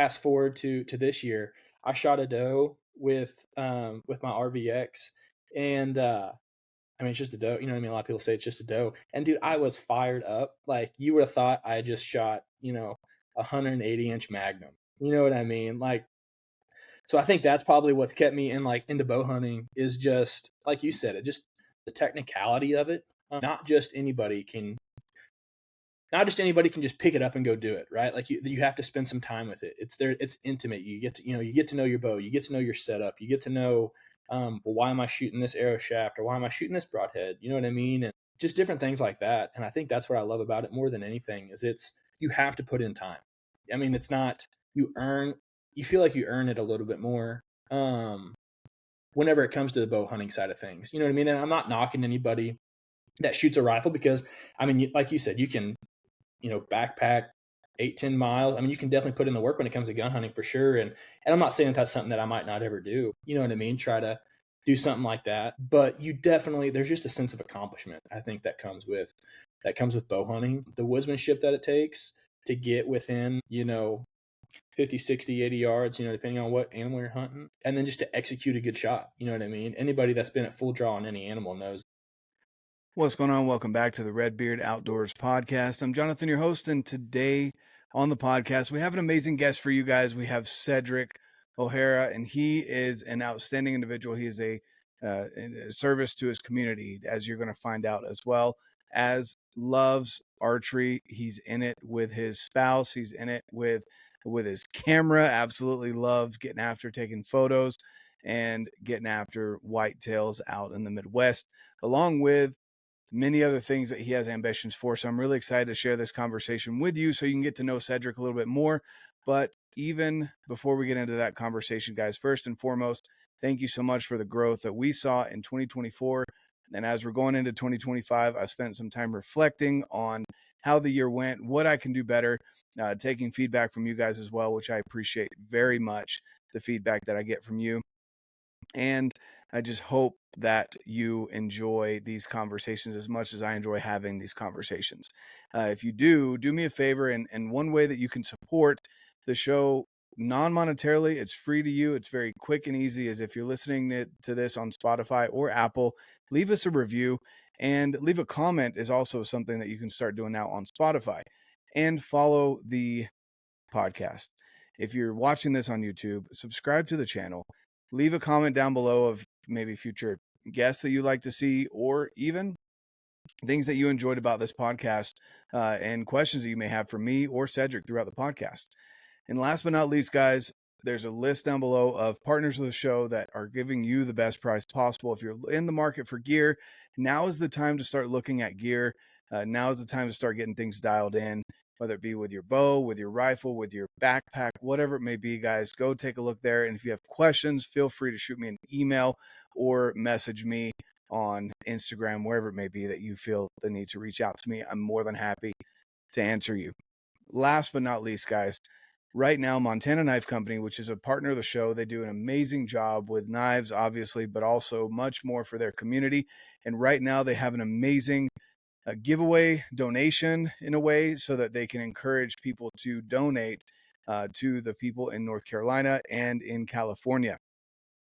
fast forward to this year, I shot a doe with my RVX, and I mean, it's just a doe. You know what I mean? A lot of people say it's just a doe. And dude, I was fired up. Like, you would have thought I just shot, a 180-inch Magnum. You know what I mean? Like, so I think that's probably what's kept me into bow hunting, is just like you said, it just the technicality of it. Not just anybody can just pick it up and go do it, right? Like, you have to spend some time with it. It's intimate. You get to know your bow, you get to know your setup, you get to know, well, why am I shooting this arrow shaft, or why am I shooting this broadhead? You know what I mean? And just different things like that. And I think that's what I love about it more than anything, is you have to put in time. I mean, it's not, you feel like you earn it a little bit more, whenever it comes to the bow hunting side of things. You know what I mean? And I'm not knocking anybody that shoots a rifle, because I mean, like you said, you can, backpack 8-10 miles. I mean, you can definitely put in the work when it comes to gun hunting, for sure. And I'm not saying that that's something that I might not ever do. You know what I mean? Try to do something like that. But there's just a sense of accomplishment, I think, that comes with bow hunting. The woodsmanship that it takes to get within, 50, 60, 80 yards, depending on what animal you're hunting, and then just to execute a good shot. You know what I mean? Anybody that's been at full draw on any animal knows. What's going on? Welcome back to the Red Beard Outdoors podcast. I'm Jonathan, your host, and today on the podcast, we have an amazing guest for you guys. We have Cedric O'Hara, and he is an outstanding individual. He is a service to his community, as you're going to find out, as well as loves archery. He's in it with his spouse. He's in it with his camera. Absolutely loves getting after taking photos and getting after whitetails out in the Midwest, along with many other things that he has ambitions for. So I'm really excited to share this conversation with you so you can get to know Cedric a little bit more. But even before we get into that conversation, guys, first and foremost, thank you so much for the growth that we saw in 2024. And as we're going into 2025, I spent some time reflecting on how the year went, what I can do better, taking feedback from you guys as well, which I appreciate very much, the feedback that I get from you. And I just hope that you enjoy these conversations as much as I enjoy having these conversations. If you do me a favor, and one way that you can support the show non-monetarily, it's free to you, it's very quick and easy, is if you're listening to this on Spotify or Apple, leave us a review, and leave a comment is also something that you can start doing now on Spotify, and follow the podcast. If you're watching this on YouTube, subscribe to the channel. Leave a comment down below of maybe future guests that you'd like to see, or even things that you enjoyed about this podcast, and questions that you may have for me or Cedric throughout the podcast. And last but not least, guys, there's a list down below of partners of the show that are giving you the best price possible. If you're in the market for gear, now is the time to start looking at gear. Now is the time to start getting things dialed in, whether it be with your bow, with your rifle, with your backpack, whatever it may be, guys. Go take a look there. And if you have questions, feel free to shoot me an email or message me on Instagram, wherever it may be that you feel the need to reach out to me. I'm more than happy to answer you. Last but not least, guys, right now, Montana Knife Company, which is a partner of the show, they do an amazing job with knives, obviously, but also much more for their community. And right now they have an amazing giveaway donation, in a way, so that they can encourage people to donate to the people in North Carolina and in California.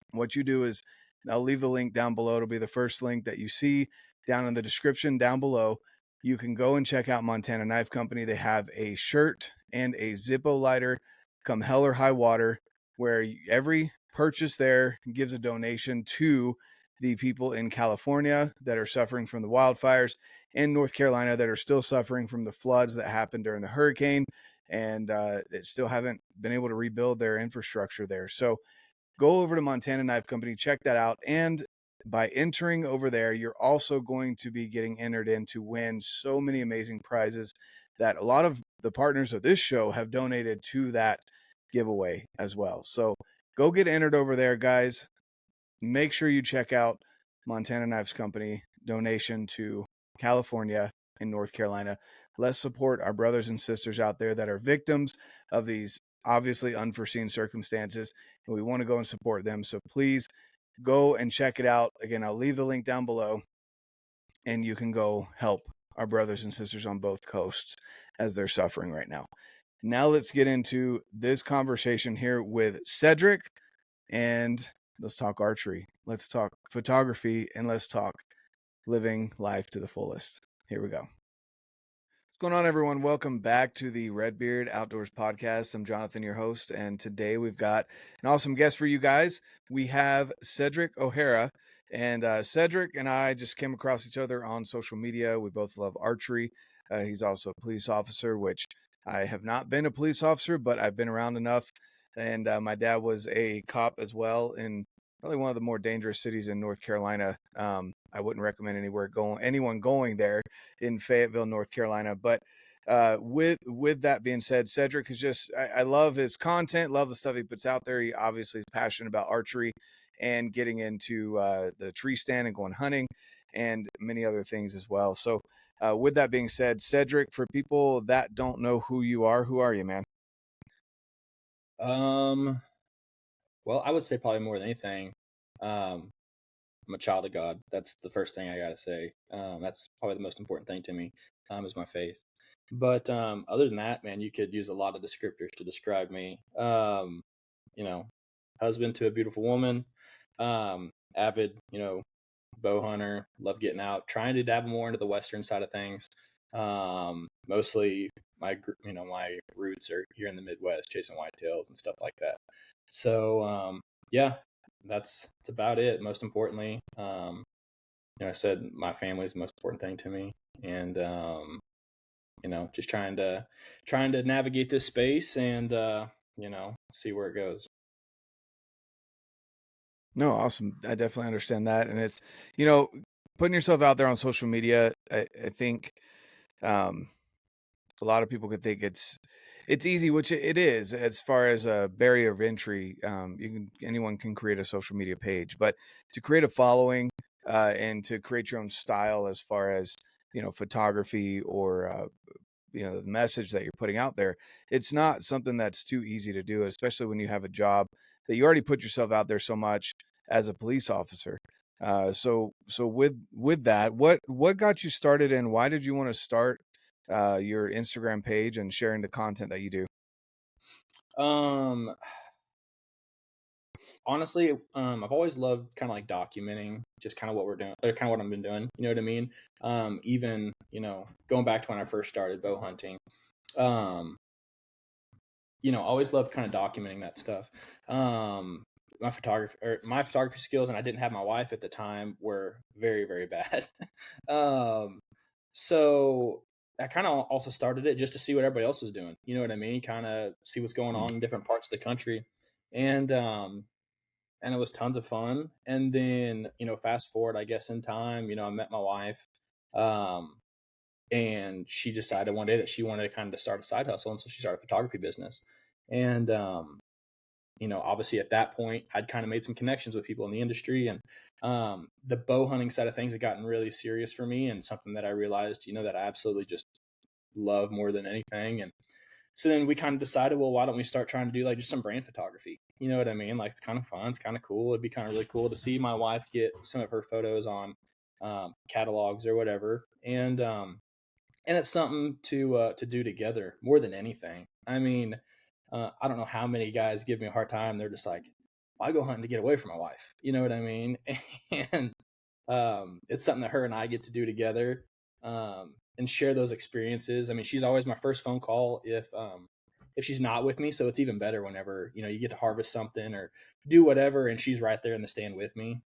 What you do is, I'll leave the link down below. It'll be the first link that you see down in the description down below. You can go and check out Montana Knife Company. They have a shirt and a Zippo lighter, come hell or high water, where every purchase there gives a donation to the people in California that are suffering from the wildfires, and North Carolina that are still suffering from the floods that happened during the hurricane, and still haven't been able to rebuild their infrastructure there. So go over to Montana Knife Company, check that out. And by entering over there, you're also going to be getting entered in to win so many amazing prizes that a lot of the partners of this show have donated to that giveaway as well. So go get entered over there, guys. Make sure you check out Montana Knives Company, donation to California and North Carolina. Let's support our brothers and sisters out there that are victims of these obviously unforeseen circumstances, and we want to go and support them. So please go and check it out. Again, I'll leave the link down below, and you can go help our brothers and sisters on both coasts as they're suffering right now. Now let's get into this conversation here with Cedric, and let's talk archery. Let's talk photography, and let's talk living life to the fullest. Here we go. What's going on, everyone? Welcome back to the RedBeard Outdoors podcast. I'm Jonathan, your host, and today we've got an awesome guest for you guys. We have Cedric O'Hara, and Cedric and I just came across each other on social media. We both love archery. He's also a police officer, which I have not been a police officer, but I've been around enough. And my dad was a cop as well in probably one of the more dangerous cities in North Carolina. I wouldn't recommend anyone going there in Fayetteville, North Carolina. But with that being said, Cedric is just I love his content, love the stuff he puts out there. He obviously is passionate about archery and getting into the tree stand and going hunting and many other things as well. So with that being said, Cedric, for people that don't know who you are you, man? Well, I would say probably more than anything, I'm a child of God. That's the first thing I gotta say. That's probably the most important thing to me, is my faith. But other than that, man, you could use a lot of descriptors to describe me. You know, husband to a beautiful woman, avid, bow hunter, love getting out, trying to dabble more into the western side of things. Mostly my roots are here in the Midwest, chasing whitetails and stuff like that. So yeah, that's about it. Most importantly, I said my family is the most important thing to me, and just trying to navigate this space and see where it goes. No, awesome. I definitely understand that. And it's, putting yourself out there on social media, I think a lot of people could think it's easy, which it is as far as a barrier of entry. Anyone can create a social media page, but to create a following and to create your own style as far as, photography or, the message that you're putting out there, it's not something that's too easy to do, especially when you have a job that you already put yourself out there so much as a police officer. So with that, what got you started and why did you want to start your Instagram page and sharing the content that you do? Honestly, I've always loved kind of like documenting just kind of what we're doing, or kind of what I've been doing. You know what I mean? Even going back to when I first started bow hunting, um, always loved kind of documenting that stuff. My photography skills, and I didn't have my wife at the time, were very, very bad. um, so I kind of also started it just to see what everybody else was doing. You know what I mean? Kind of see what's going on in different parts of the country, and it was tons of fun. And then fast forward, I guess, in time, I met my wife, um, and she decided one day that she wanted to kind of start a side hustle, and so she started a photography business. And obviously at that point, I'd kind of made some connections with people in the industry, and the bow hunting side of things had gotten really serious for me, and something that I realized, that I absolutely just love more than anything. And so then we kind of decided, well, why don't we start trying to do like just some brand photography? You know what I mean? Like, it's kind of fun. It's kind of cool. It'd be kind of really cool to see my wife get some of her photos on catalogs or whatever. And it's something to do together more than anything. I mean, I don't know how many guys give me a hard time. They're just like, I go hunting to get away from my wife. You know what I mean? And it's something that her and I get to do together, and share those experiences. I mean, she's always my first phone call if she's not with me. So it's even better whenever you get to harvest something or do whatever, and she's right there in the stand with me.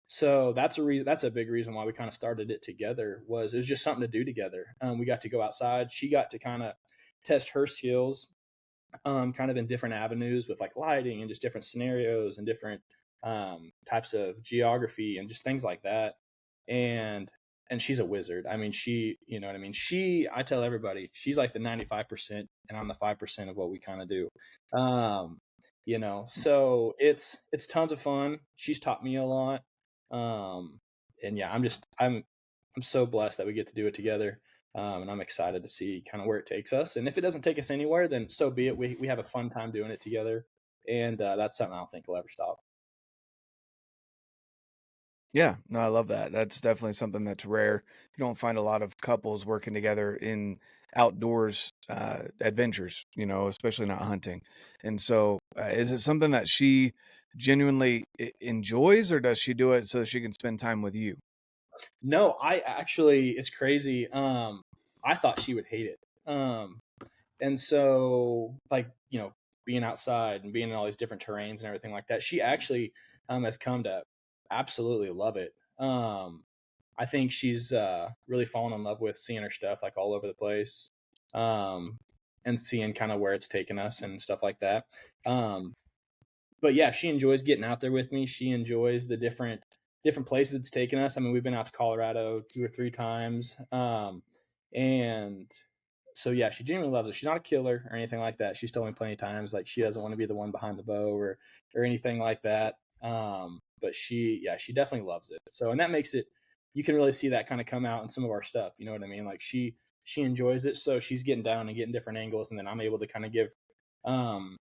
So that's a reason. That's a big reason why we kind of started it together. It was just something to do together. We got to go outside. She got to kind of test her skills, kind of in different avenues with like lighting and just different scenarios and different types of geography and just things like that. And she's a wizard. I mean, you know what I mean? I tell everybody, she's like the 95% and I'm the 5% of what we kind of do. So it's tons of fun. She's taught me a lot. And yeah, I'm so blessed that we get to do it together. And I'm excited to see kind of where it takes us. And if it doesn't take us anywhere, then so be it. We have a fun time doing it together. And that's something I don't think will ever stop. Yeah, no, I love that. That's definitely something that's rare. You don't find a lot of couples working together in outdoors adventures, especially not hunting. And so, is it something that she genuinely enjoys, or does she do it so she can spend time with you? No, I actually, it's crazy. I thought she would hate it. And so, like, being outside and being in all these different terrains and everything like that, she actually has come to absolutely love it. I think she's really fallen in love with seeing her stuff like all over the place, um, and seeing kind of where it's taken us and stuff like that. Um, but yeah, she enjoys getting out there with me. She enjoys the different places it's taken us. I mean, we've been out to Colorado 2 or 3 times, and so yeah, she genuinely loves it. She's not a killer or anything like that. She's told me plenty of times like she doesn't want to be the one behind the bow or anything like that. But she definitely loves it. So and that makes it, you can really see that kind of come out in some of our stuff. You know what I mean? Like she enjoys it, so she's getting down and getting different angles, and then I'm able to kind of give um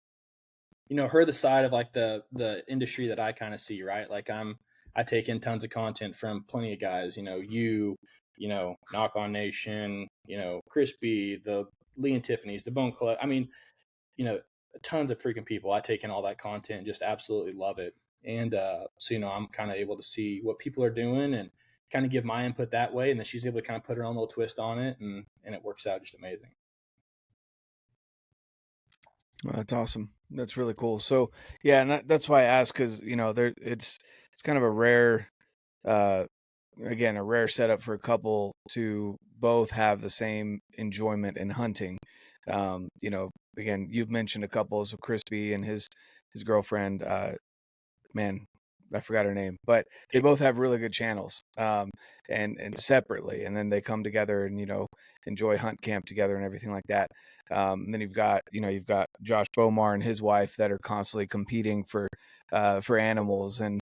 her the side of like the industry that I kind of see, right? Like I take in tons of content from plenty of guys, Knock On Nation, Crispy, the Lee and Tiffany's, the Bone Club. I mean, you know, tons of freaking people. I take in all that content and just absolutely love it. And so I'm kind of able to see what people are doing and kind of give my input that way, and then she's able to kind of put her own little twist on it, and it works out just amazing. Well, that's awesome. That's really cool. So, yeah, and that's why I asked, because there it's kind of a rare, uh, again, a rare setup for a couple to both have the same enjoyment in hunting. Again, you've mentioned a couple, so Crispy and his girlfriend, man, I forgot her name, but they both have really good channels, and separately, and then they come together and enjoy hunt camp together and everything like that. And then you've got Josh Bomar and his wife that are constantly competing for animals and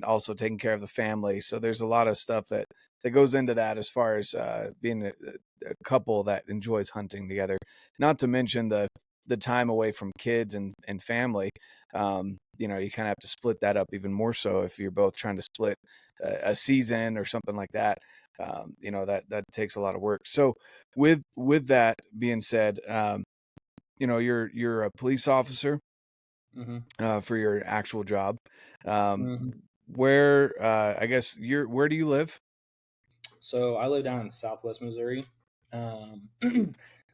also taking care of the family. So there's a lot of stuff that goes into that as far as being a couple that enjoys hunting together. Not to mention the time away from kids and family. You kind of have to split that up even more so if you're both trying to split a season or something like that. That takes a lot of work. So with that being said, you're a police officer Hmm. for your actual job. Um, Hmm. where I guess where do you live? So I live down in Southwest Missouri. So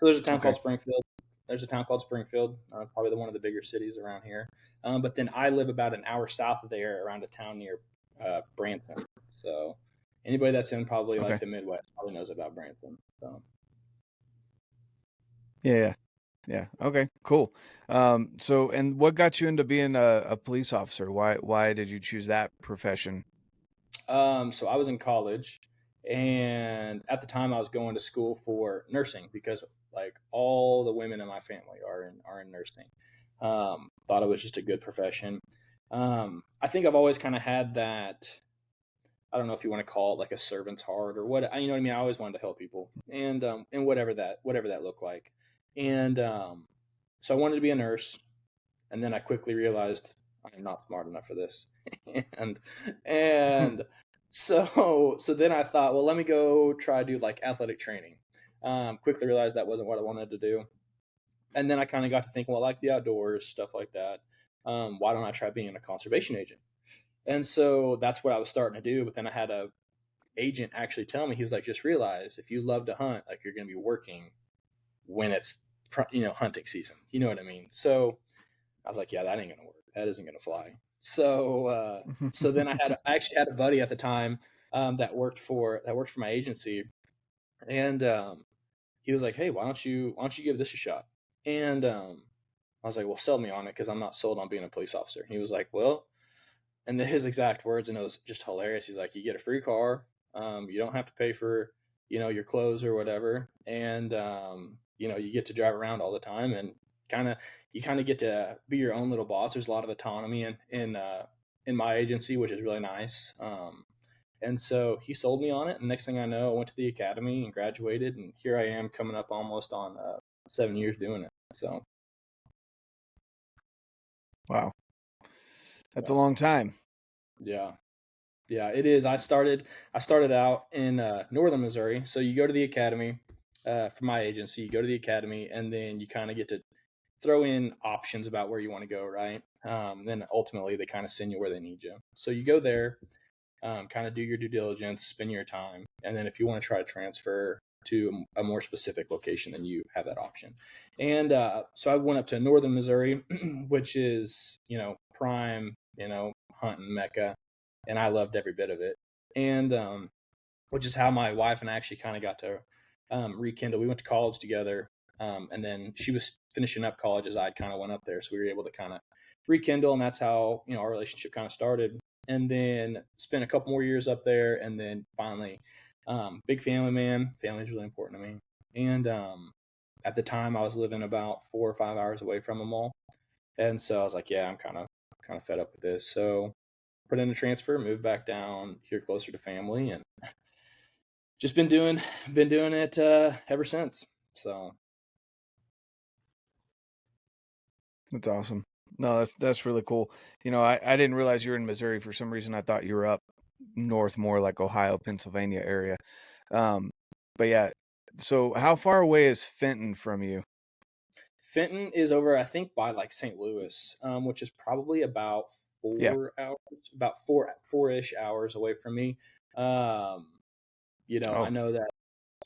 there's a town Okay. called Springfield. There's a town called Springfield, probably one of the bigger cities around here. But then I live about an hour south of there, around a town near Branson. So anybody that's in probably Okay. like the Midwest probably knows about Branson. So Yeah. Yeah. Yeah. Okay. Cool. So, and what got you into being a police officer? Why did you choose that profession? so I was in college, and at the time I was going to school for nursing because like all the women in my family are in nursing. Thought it was just a good profession. I think I've always kind of had that. I don't know if you want to call it like a servant's heart or what. You know what I mean? I always wanted to help people, and whatever that looked like, and so I wanted to be a nurse, and then I quickly realized I am not smart enough for this, and and so then I thought, well, let me go try to do like athletic training. Quickly realized that wasn't what I wanted to do, and then I kind of got to thinking, well, I like the outdoors, stuff like that. Why don't I try being a conservation agent? And so that's what I was starting to do. But then I had a agent actually tell me, he was like, just realize if you love to hunt, like you're going to be working when it's hunting season. You know what I mean? So I was like, yeah, that ain't gonna work. That isn't gonna fly. So then I actually had a buddy at the time that worked for my agency, and he was like, hey, why don't you give this a shot? And I was like, well, sell me on it because I'm not sold on being a police officer. And he was like, well, and his exact words, and it was just hilarious. He's like, you get a free car, you don't have to pay for your clothes or whatever, and you get to drive around all the time, and kind of you kind of get to be your own little boss. There's a lot of autonomy in my agency, which is really nice. And so he sold me on it, and next thing I know, I went to the academy and graduated, and here I am coming up almost on 7 years doing it. So Wow, that's a yeah, long time. yeah. Yeah, it is. I started out in northern Missouri. So you go to the academy for my agency. You go to the academy, and then you kind of get to throw in options about where you want to go, right? Then ultimately they kind of send you where they need you. So you go there, kind of do your due diligence, spend your time, and then if you want to try to transfer to a more specific location, then you have that option. And so I went up to northern Missouri, which is prime, hunting mecca, and I loved every bit of it. And which is how my wife and I actually kind of got to rekindle. We went to college together, and then she was finishing up college as I kind of went up there, so we were able to kind of rekindle, and that's how our relationship kind of started. And then spent a couple more years up there, and then finally, big family man. Family is really important to me. And at the time, I was living about 4 or 5 hours away from them all, and so I was like, yeah, I'm kind of fed up with this. So put in a transfer, moved back down here closer to family, and just been doing it ever since. So That's awesome. No, that's really cool. I didn't realize you were in Missouri. For some reason, I thought you were up north, more like Ohio, Pennsylvania area. Um, but yeah, so how far away is Fenton from you? Fenton is over, I think, by like St. Louis, which is probably about Yeah. 4 hours, about four-ish hours away from me. I Oh, know that.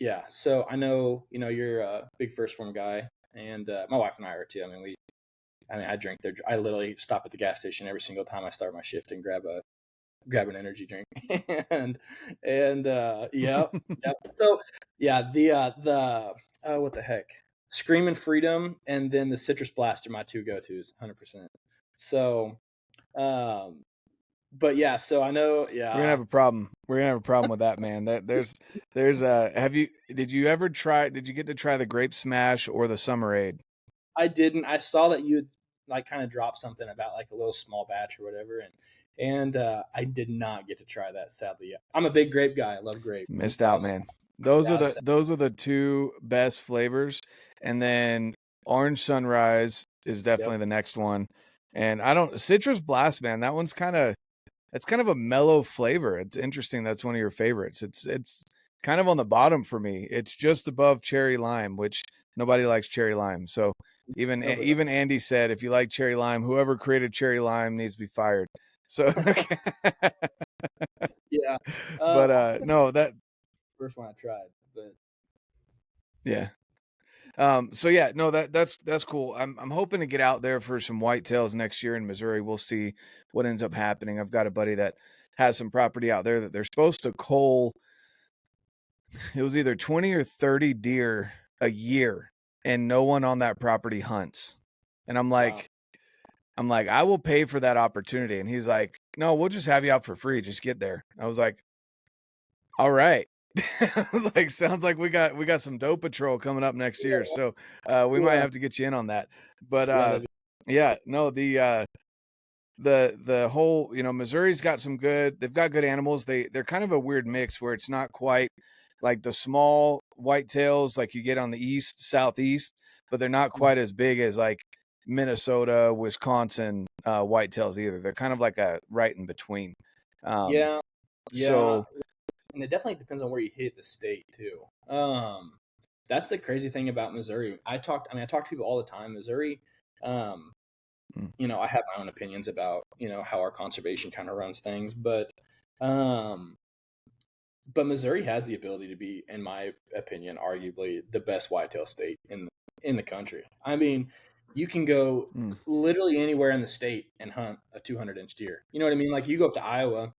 Yeah, so I know you're a big First Form guy, and my wife and I are too. I drink there. I literally stop at the gas station every single time I start my shift and grab an energy drink. and yeah, yeah. So yeah, the what the heck, Screaming Freedom, and then the Citrus Blast are my two go tos, 100%. So, um, but yeah, so I know, we're gonna yeah, have a problem. We're gonna have a problem with that, man. There's did you ever try? Did you get to try the Grape Smash or the Summerade? I didn't. I saw that you like kind of dropped something about like a little small batch or whatever, and I did not get to try that, sadly. I'm a big grape guy. I love grape, and Missed so out, man. Those yeah, are the two best flavors, and then Orange Sunrise is yep, definitely the next one. And I don't Citrus Blast, man. That one's it's kind of a mellow flavor. It's interesting. That's one of your favorites. It's kind of on the bottom for me. It's just above cherry lime, which nobody likes cherry lime. So nobody. even Andy said, if you like cherry lime, whoever created cherry lime needs to be fired. So, Yeah, but I think no, that first one I tried, but yeah. So yeah, no, that's cool. I'm hoping to get out there for some whitetails next year in Missouri. We'll see what ends up happening. I've got a buddy that has some property out there that they're supposed to cull. It was either 20 or 30 deer a year, and no one on that property hunts. And wow, I'm like, I will pay for that opportunity. And he's like, no, we'll just have you out for free. Just get there. I was like, all right. I was like, sounds like we got some doe patrol coming up next year. So we might yeah, have to get you in on that. But yeah, that'd be, yeah, no, the whole, Missouri's got they've got good animals. They're kind of a weird mix where it's not quite like the small whitetails like you get on the southeast, but they're not quite as big as like Minnesota, Wisconsin whitetails either. They're kind of like a right in between. Um, yeah, yeah, so and it definitely depends on where you hit the state too. That's the crazy thing about Missouri. I talk to people all the time. Missouri, um, mm, I have my own opinions about how our conservation kind of runs things, um, but Missouri has the ability to be, in my opinion, arguably the best whitetail state in the country. I mean, you can go mm, literally anywhere in the state and hunt a 200-inch deer. You know what I mean? Like you go up to Iowa,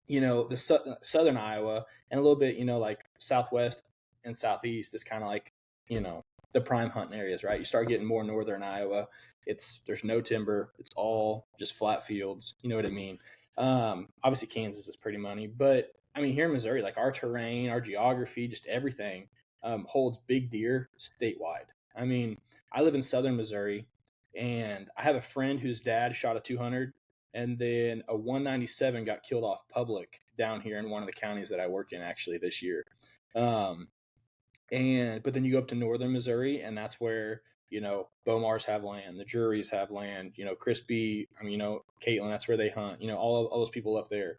the southern Iowa, and a little bit, like southwest and southeast is kind of like, the prime hunting areas, right? You start getting more northern Iowa. There's no timber. It's all just flat fields. You know what I mean? Obviously Kansas is pretty money, but I mean, here in Missouri, like our terrain, our geography, just everything holds big deer statewide. I mean, I live in southern Missouri, and I have a friend whose dad shot a 200, and then a 197 got killed off public down here in one of the counties that I work in actually this year. But then you go up to northern Missouri, and that's where Bomars have land, the juries have land, Crispy, Caitlin, that's where they hunt, all those people up there.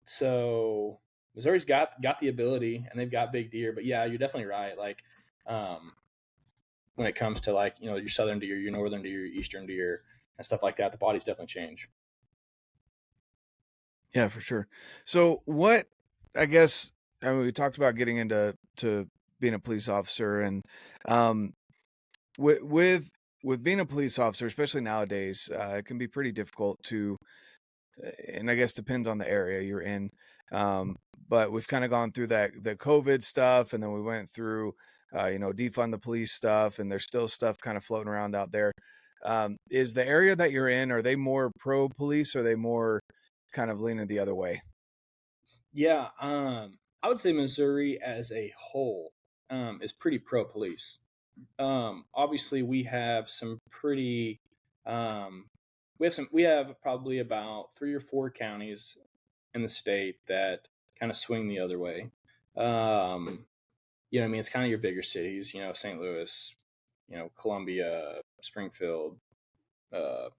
So Missouri's got the ability, and they've got big deer, but yeah, you're definitely right. Like, when it comes to like, your southern deer, your northern deer, your eastern deer, and stuff like that, the bodies definitely change. Yeah, for sure. So what, I guess, we talked about getting into being a police officer, and with being a police officer, especially nowadays, it can be pretty difficult to, and I guess depends on the area you're in. But we've kind of gone through the COVID stuff, and then we went through, defund the police stuff, and there's still stuff kind of floating around out there. Is the area that you're in, are they more pro police, or are they more kind of leaning the other way? Yeah, I would say Missouri as a whole is pretty pro police. Obviously, we have some pretty, um, we have probably about 3 or 4 counties in the state that kind of swing the other way. You know what I mean? It's kind of your bigger cities, St. Louis, Columbia, Springfield, uh,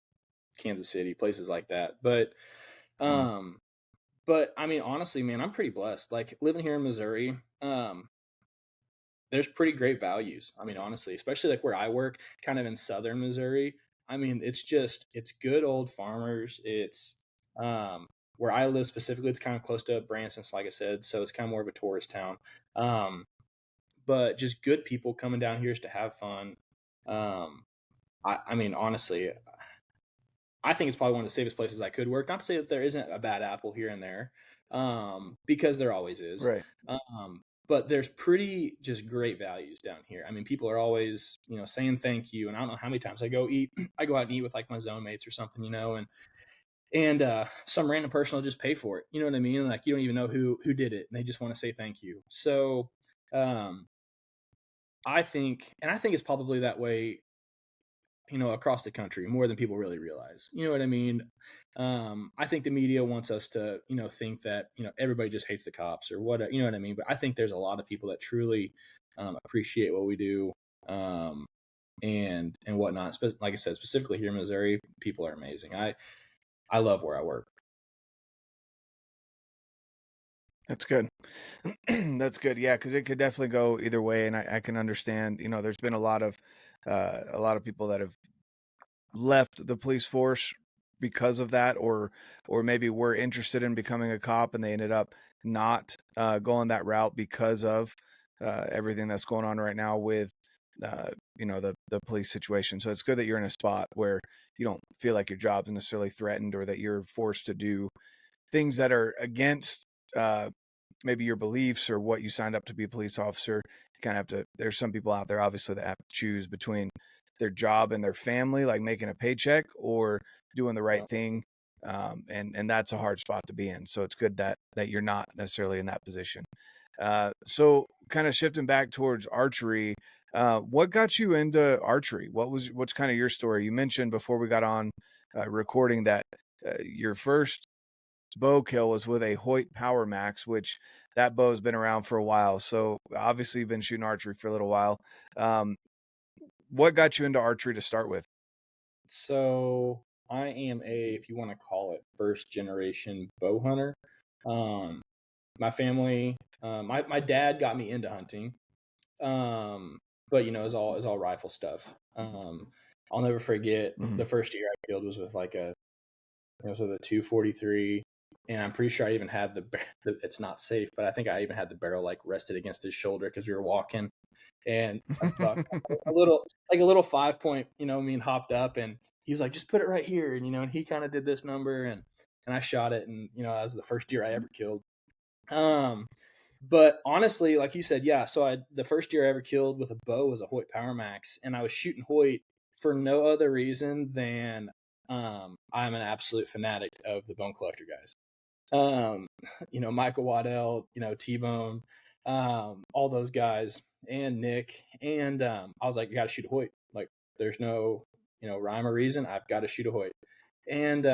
Kansas City, places like that. Mm. Um, but I mean, honestly, man, I'm pretty blessed. Like living here in Missouri, there's pretty great values. I mean, honestly, especially like where I work, kind of in southern Missouri. I mean, it's good old farmers. It's where I live specifically. It's kind of close to Branson, like I said, so it's kind of more of a tourist town. Um, but just good people coming down here just to have fun. Um, I mean, honestly, I think it's probably one of the safest places I could work. Not to say that there isn't a bad apple here and there, because there always is. Right. But there's pretty just great values down here. I mean, people are always, saying thank you. And I don't know how many times I go out and eat with like my zone mates or something, and some random person will just pay for it. You know what I mean? Like you don't even know who did it, and they just want to say thank you. So, um, I think it's probably that way, across the country more than people really realize. You know what I mean? I think the media wants us to, think that, everybody just hates the cops or what, you know what I mean? But I think there's a lot of people that truly appreciate what we do, and whatnot. Like I said, specifically here in Missouri, people are amazing. I love where I work. That's good. That's good. Yeah, because it could definitely go either way, and I can understand. There's been a lot of people that have left the police force because of that, or maybe were interested in becoming a cop and they ended up not going that route because of everything that's going on right now with the police situation. So it's good that you're in a spot where you don't feel like your job's necessarily threatened, or that you're forced to do things that are against maybe your beliefs or what you signed up to be a police officer. You kind of have to, there's some people out there obviously that have to choose between their job and their family, like making a paycheck, or doing the right thing. And that's a hard spot to be in. So it's good that you're not necessarily in that position. So kind of shifting back towards archery, what got you into archery? What's kind of your story? You mentioned before we got on recording that your first bow kill was with a Hoyt Power Max, which that bow's been around for a while. So obviously you've been shooting archery for a little while. What got you into archery to start with? So I am if you want to call it, first generation bow hunter. My family, my dad got me into hunting, but it's all rifle stuff. I'll never forget the first year I killed was with like it was with a 243, and I'm pretty sure I even had it's not safe, but I think I even had the barrel like rested against his shoulder because we were walking, and a buck, a little 5 point, hopped up, and he was like, just put it right here, and he kind of did this number, and I shot it, and that was the first deer I ever killed. But honestly, like you said, yeah. So the first deer I ever killed with a bow was a Hoyt Power Max, and I was shooting Hoyt for no other reason than I'm an absolute fanatic of the bone collector guys. Michael Waddell, T-Bone, all those guys, and Nick, and I was like, you got to shoot a Hoyt. Like, there's no rhyme or reason. I've got to shoot a Hoyt, and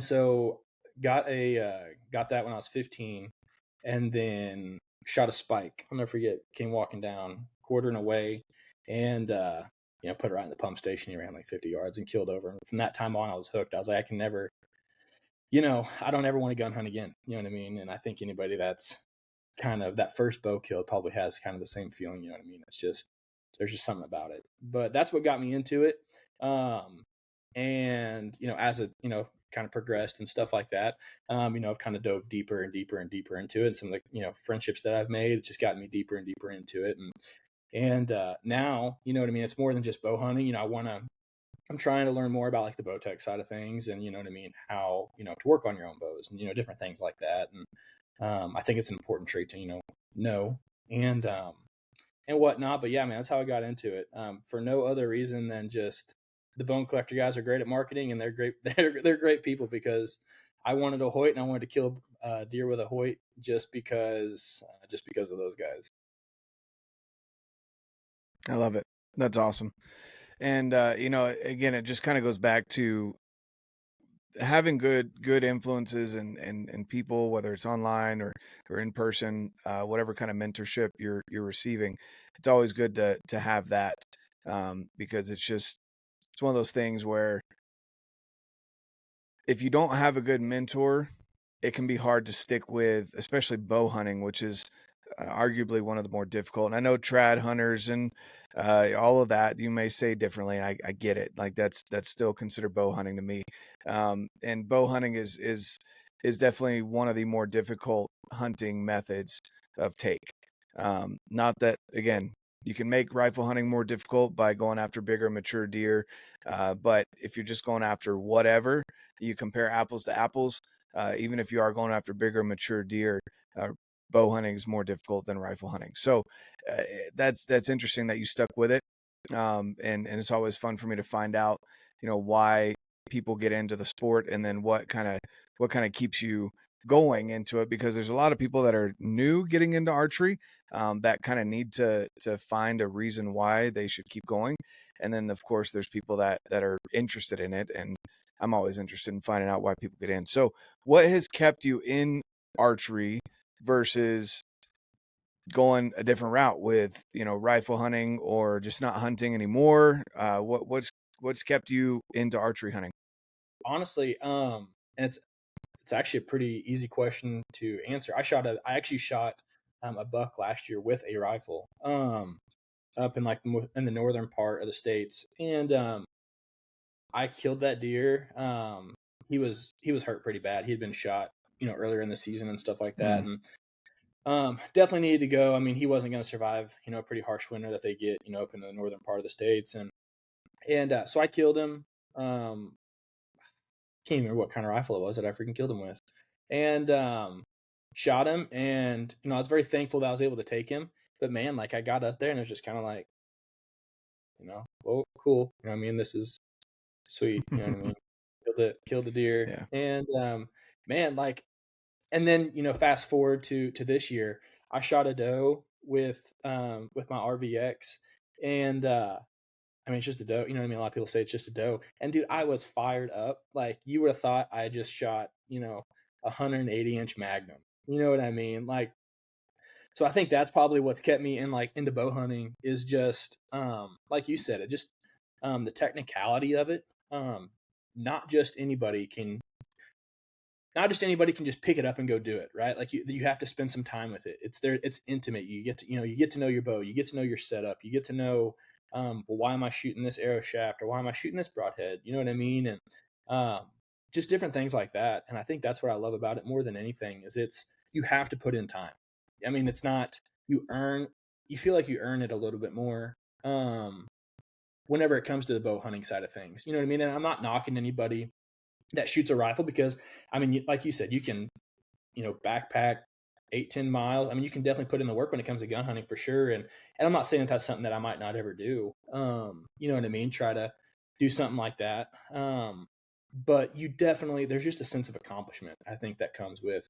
so got that when I was 15, and then shot a spike. I'll never forget. Came walking down, quartering away, and put it right in the pump station. He ran like 50 yards and killed over. And from that time on, I was hooked. I was like, I can never, I don't ever want to gun hunt again. You know what I mean? And I think anybody that's kind of that first bow kill probably has kind of the same feeling. You know what I mean? It's just, there's just something about it. But that's what got me into it. And as it kind of progressed and stuff like that, I've kind of dove deeper and deeper and deeper into it. And some of the friendships that I've made, it's just gotten me deeper and deeper into it. And now, you know what I mean, it's more than just bow hunting. I'm trying to learn more about like the bow tech side of things, and you know what I mean, how to work on your own bows, and different things like that. And I think it's an important trait to know and whatnot. But yeah, man, that's how I got into it. For no other reason than just the bone collector guys are great at marketing, and they're great. They're great people, because I wanted a Hoyt and I wanted to kill deer with a Hoyt just because of those guys. I love it. That's awesome. And again, it just kind of goes back to having good influences and people, whether it's online or in person, whatever kind of mentorship you're receiving. It's always good to have that, because it's one of those things where if you don't have a good mentor, it can be hard to stick with, especially bow hunting, which is arguably one of the more difficult. And I know trad hunters and all of that, you may say differently. I get it. Like that's still considered bow hunting to me. And bow hunting is definitely one of the more difficult hunting methods of take. Not that, again, you can make rifle hunting more difficult by going after bigger, mature deer. But if you're just going after whatever, you compare apples to apples, even if you are going after bigger, mature deer, bow hunting is more difficult than rifle hunting. So that's interesting that you stuck with it. And it's always fun for me to find out, why people get into the sport, and then what kind of keeps you going into it, because there's a lot of people that are new getting into archery, that kind of need to find a reason why they should keep going. And then of course there's people that are interested in it, and I'm always interested in finding out why people get in. So what has kept you in archery versus going a different route with, rifle hunting, or just not hunting anymore? What's kept you into archery hunting? Honestly, and it's actually a pretty easy question to answer. I actually shot a buck last year with a rifle, up in like in the northern part of the States, and I killed that deer. He was hurt pretty bad. He had been shot, earlier in the season and stuff like that, and definitely needed to go. I mean, he wasn't going to survive, a pretty harsh winter that they get, up in the northern part of the States, and so I killed him. Can't remember what kind of rifle it was that I freaking killed him with, and shot him. And I was very thankful that I was able to take him. But man, like I got up there and it was just kind of like, well, cool. I mean, this is sweet. You know what I mean? Killed the deer, Yeah. and man, like, and then fast forward to this year, I shot a doe with my RVX, and I mean, it's just a doe. You know what I mean? A lot of people say it's just a doe. And dude, I was fired up. Like you would have thought I just shot, 180-inch Magnum. You know what I mean? Like, so I think that's probably what's kept me into bow hunting, is just, like you said, it just, the technicality of it. Not just anybody can, just pick it up and go do it, right? Like you have to spend some time with it. It's intimate. You get to know your bow. You get to know your setup. You get to know, well, why am I shooting this arrow shaft, or why am I shooting this broadhead? You know what I mean? And just different things like that. And I think that's what I love about it more than anything, is you have to put in time. I mean, it's not, you feel like you earn it a little bit more, whenever it comes to the bow hunting side of things. You know what I mean? And I'm not knocking anybody that shoots a rifle, because I mean, like you said, you can, backpack 8-10 miles. I mean, you can definitely put in the work when it comes to gun hunting, for sure. And I'm not saying that that's something that I might not ever do. You know what I mean? Try to do something like that. But there's just a sense of accomplishment, I think, that comes with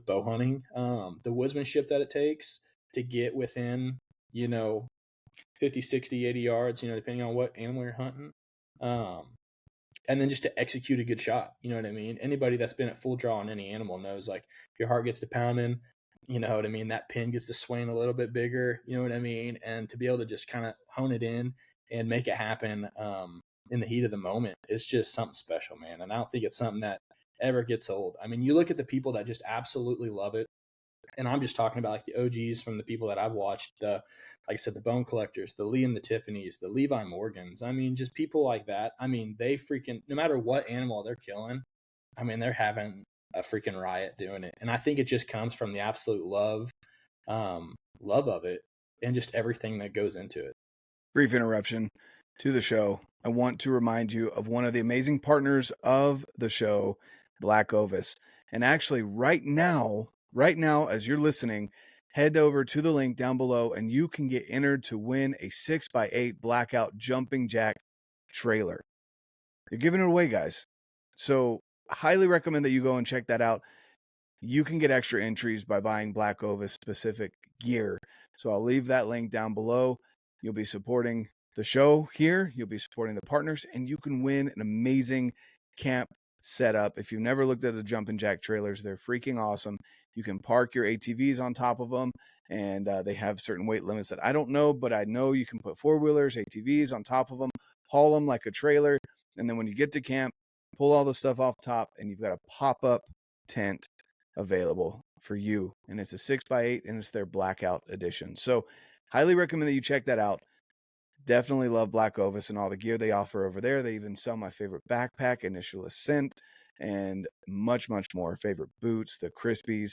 bow hunting. The woodsmanship that it takes to get within, 50, 60, 80 yards, depending on what animal you're hunting. And then just to execute a good shot. You know what I mean? Anybody that's been at full draw on any animal knows, like, if your heart gets to pounding, you know what I mean, that pin gets to swing a little bit bigger, you know what I mean? And to be able to just kind of hone it in and make it happen in the heat of the moment, it's just something special, man. And I don't think it's something that ever gets old. I mean, you look at the people that just absolutely love it, and I'm just talking about like the OGs from the people that I've watched, like I said, the Bone Collectors, the Lee and the Tiffany's, the Levi Morgans. I mean, just people like that. I mean, they freaking, no matter what animal they're killing, I mean, they're having a freaking riot doing it. And I think it just comes from the absolute love of it and just everything that goes into it. Brief interruption to the show. I want to remind you of one of the amazing partners of the show, BlackOvis. And actually right now, as you're listening, head over to the link down below and you can get entered to win a 6x8 blackout jumping jack trailer. They're giving it away, guys. So highly recommend that you go and check that out. You can get extra entries by buying BlackOvis specific gear. So I'll leave that link down below. You'll be supporting the show here. You'll be supporting the partners, and you can win an amazing camp setup. If you've never looked at the jumping jack trailers, they're freaking awesome. You can park your ATVs on top of them, and they have certain weight limits that I don't know, but I know you can put four-wheelers, ATVs on top of them, haul them like a trailer, and then when you get to camp, pull all the stuff off top, and you've got a pop-up tent available for you. And it's a 6x8 and it's their blackout edition. So highly recommend that you check that out. Definitely love BlackOvis and all the gear they offer over there. They even sell my favorite backpack, Initial Ascent, and much, much more. Favorite boots, the Crispies,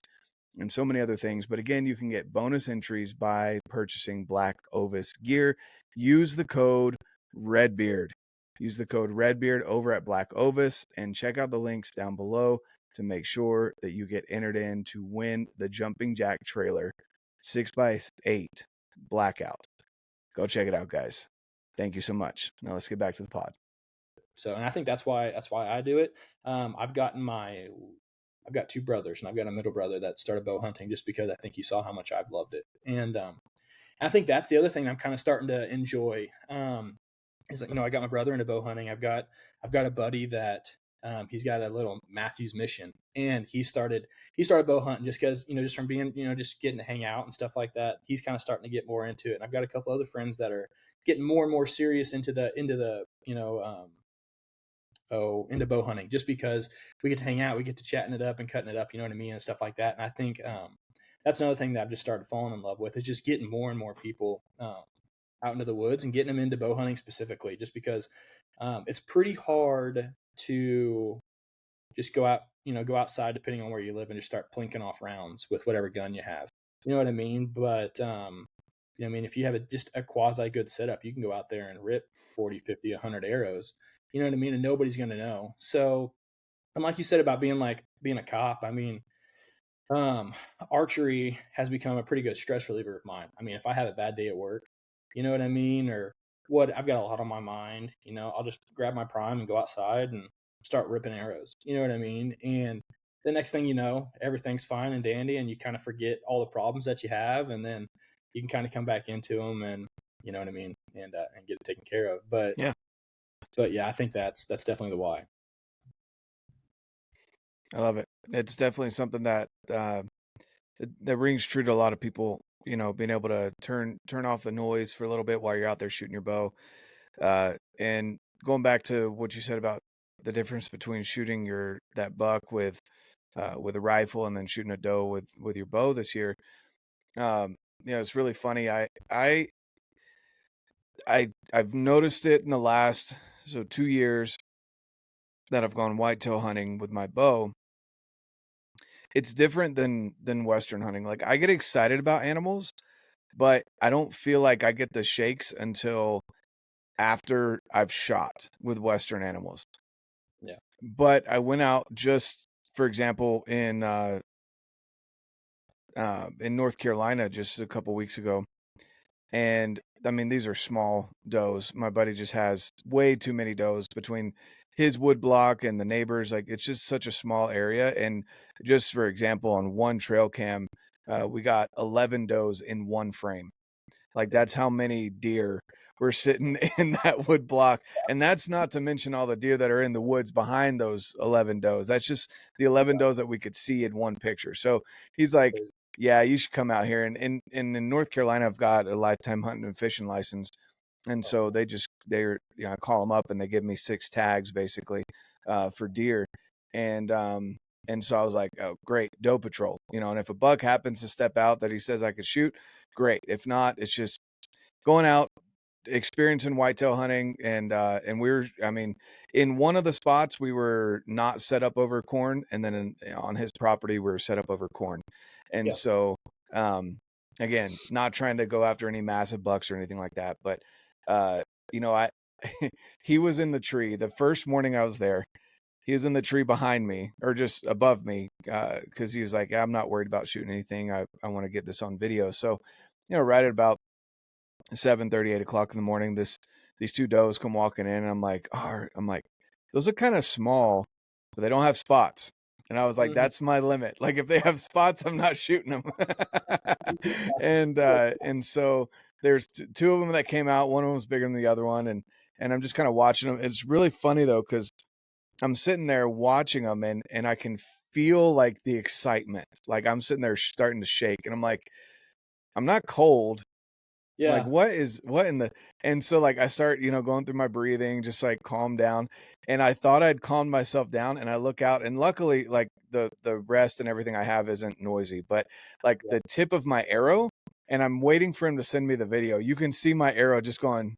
and so many other things. But again, you can get bonus entries by purchasing BlackOvis gear. Use the code RedBeard. Use the code RedBeard over at BlackOvis and check out the links down below to make sure that you get entered in to win the Jumping Jack trailer 6x8 blackout. Go check it out, guys. Thank you so much. Now let's get back to the pod. So, and I think that's why I do it. I've got two brothers, and I've got a middle brother that started bow hunting just because I think he saw how much I've loved it. And I think that's the other thing I'm kind of starting to enjoy. Is, you know, I got my brother into bow hunting. I've got a buddy that he's got a little Matthews mission, and he started bow hunting just because, you know, just from being, you know, just getting to hang out and stuff like that. He's kind of starting to get more into it. And I've got a couple other friends that are getting more and more serious into the you know, into bow hunting, just because we get to hang out, we get to chatting it up and cutting it up, you know what I mean, and stuff like that. And I think that's another thing that I've just started falling in love with, is just getting more and more people out into the woods and getting them into bow hunting specifically, just because it's pretty hard to just go outside, depending on where you live, and just start plinking off rounds with whatever gun you have. You know what I mean? But, you know what I mean? If you have just a quasi good setup, you can go out there and rip 40, 50, 100 arrows. You know what I mean? And nobody's going to know. So, and like you said about being a cop, I mean, archery has become a pretty good stress reliever of mine. I mean, if I have a bad day at work, you know what I mean? Or what, I've got a lot on my mind, you know, I'll just grab my prime and go outside and start ripping arrows. You know what I mean? And the next thing you know, everything's fine and dandy, and you kind of forget all the problems that you have, and then you can kind of come back into them, and you know what I mean, and get it taken care of. But yeah, I think that's definitely the why. I love it. It's definitely something that that rings true to a lot of people. You know, being able to turn off the noise for a little bit while you're out there shooting your bow. And going back to what you said about the difference between shooting that buck with a rifle and then shooting a doe with your bow this year. You know, it's really funny. I've noticed it in the last 2 years that I've gone whitetail hunting with my bow. It's different than Western hunting. Like, I get excited about animals, but I don't feel like I get the shakes until after I've shot with Western animals. Yeah. But I went out just, for example, in North Carolina just a couple weeks ago. And I mean, these are small does. My buddy just has way too many does between his wood block and the neighbors. Like, it's just such a small area. And just for example, on one trail cam, we got 11 does in one frame. Like, that's how many deer were sitting in that wood block. And that's not to mention all the deer that are in the woods behind those 11 does. That's just the 11 does that we could see in one picture. So he's like, yeah, you should come out here. And in North Carolina, I've got a lifetime hunting and fishing license. And so they're, I call them up and they give me 6 tags basically, for deer. And, and so I was like, oh, great, doe patrol, and if a buck happens to step out that he says I could shoot, great. If not, it's just going out, experiencing whitetail hunting. And I mean, in one of the spots we were not set up over corn, and then on his property we were set up over corn. And so, again, not trying to go after any massive bucks or anything like that, but I he was in the tree the first morning I was there. He was in the tree behind me, or just above me, because he was like, I'm not worried about shooting anything. I want to get this on video. So, right at about 7:30, 8 o'clock in the morning, these 2 does come walking in, and I'm like, those are kind of small, but they don't have spots. And I was like, that's my limit. Like, if they have spots, I'm not shooting them. And so there's 2 of them that came out. One of them was bigger than the other one, and I'm just kind of watching them. It's really funny though, because I'm sitting there watching them, and I can feel like the excitement. Like, I'm sitting there starting to shake, and I'm like, I'm not cold. Yeah. Like, what in the, and so like I start, going through my breathing, just like calm down. And I thought I'd calmed myself down, and I look out, and luckily, like, the rest and everything I have isn't noisy, but like the tip of my arrow, and I'm waiting for him to send me the video. You can see my arrow just going,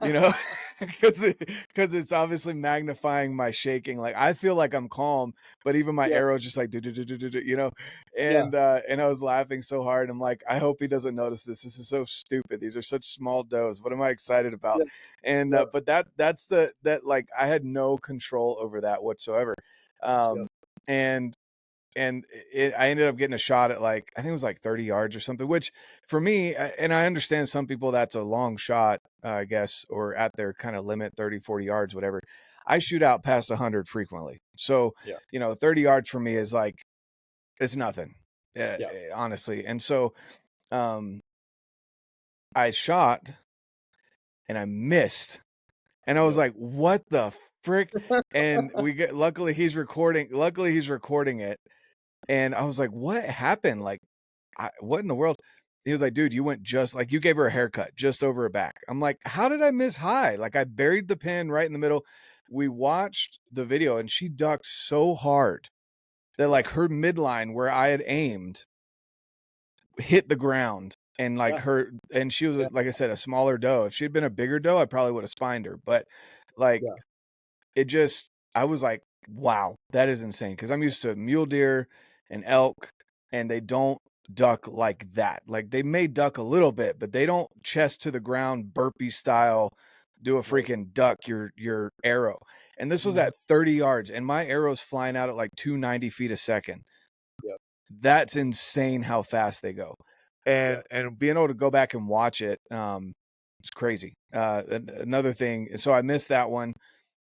because it's obviously magnifying my shaking. Like, I feel like I'm calm, but even my arrow is just like and I was laughing so hard. I'm like, I hope he doesn't notice this. This is so stupid. These are such small does. What am I excited about? And but that's that like, I had no control over that whatsoever. And I ended up getting a shot at, like, I think it was like 30 yards or something, which for me, and I understand some people that's a long shot, I guess, or at their kind of limit, 30, 40 yards, whatever. I shoot out past 100 frequently. So, 30 yards for me is like, it's nothing, honestly. And so, I shot and I missed, and I was like, what the frick? And luckily he's recording it. And I was like, what happened? Like, what in the world? He was like, dude, you went just like, you gave her a haircut just over her back. I'm like, how did I miss high? Like, I buried the pin right in the middle. We watched the video, and she ducked so hard that, like, her midline where I had aimed hit the ground. And like and she was, like I said, a smaller doe. If she'd been a bigger doe, I probably would have spined her. But like, I was like, wow, that is insane. Cause I'm used to mule deer and elk, and they don't duck like that. Like, they may duck a little bit, but they don't chest to the ground, burpee style, do a freaking duck your arrow. And this was at 30 yards, and my arrow's flying out at like 290 feet a second. That's insane how fast they go. And being able to go back and watch it, it's crazy. Another thing, so I missed that one.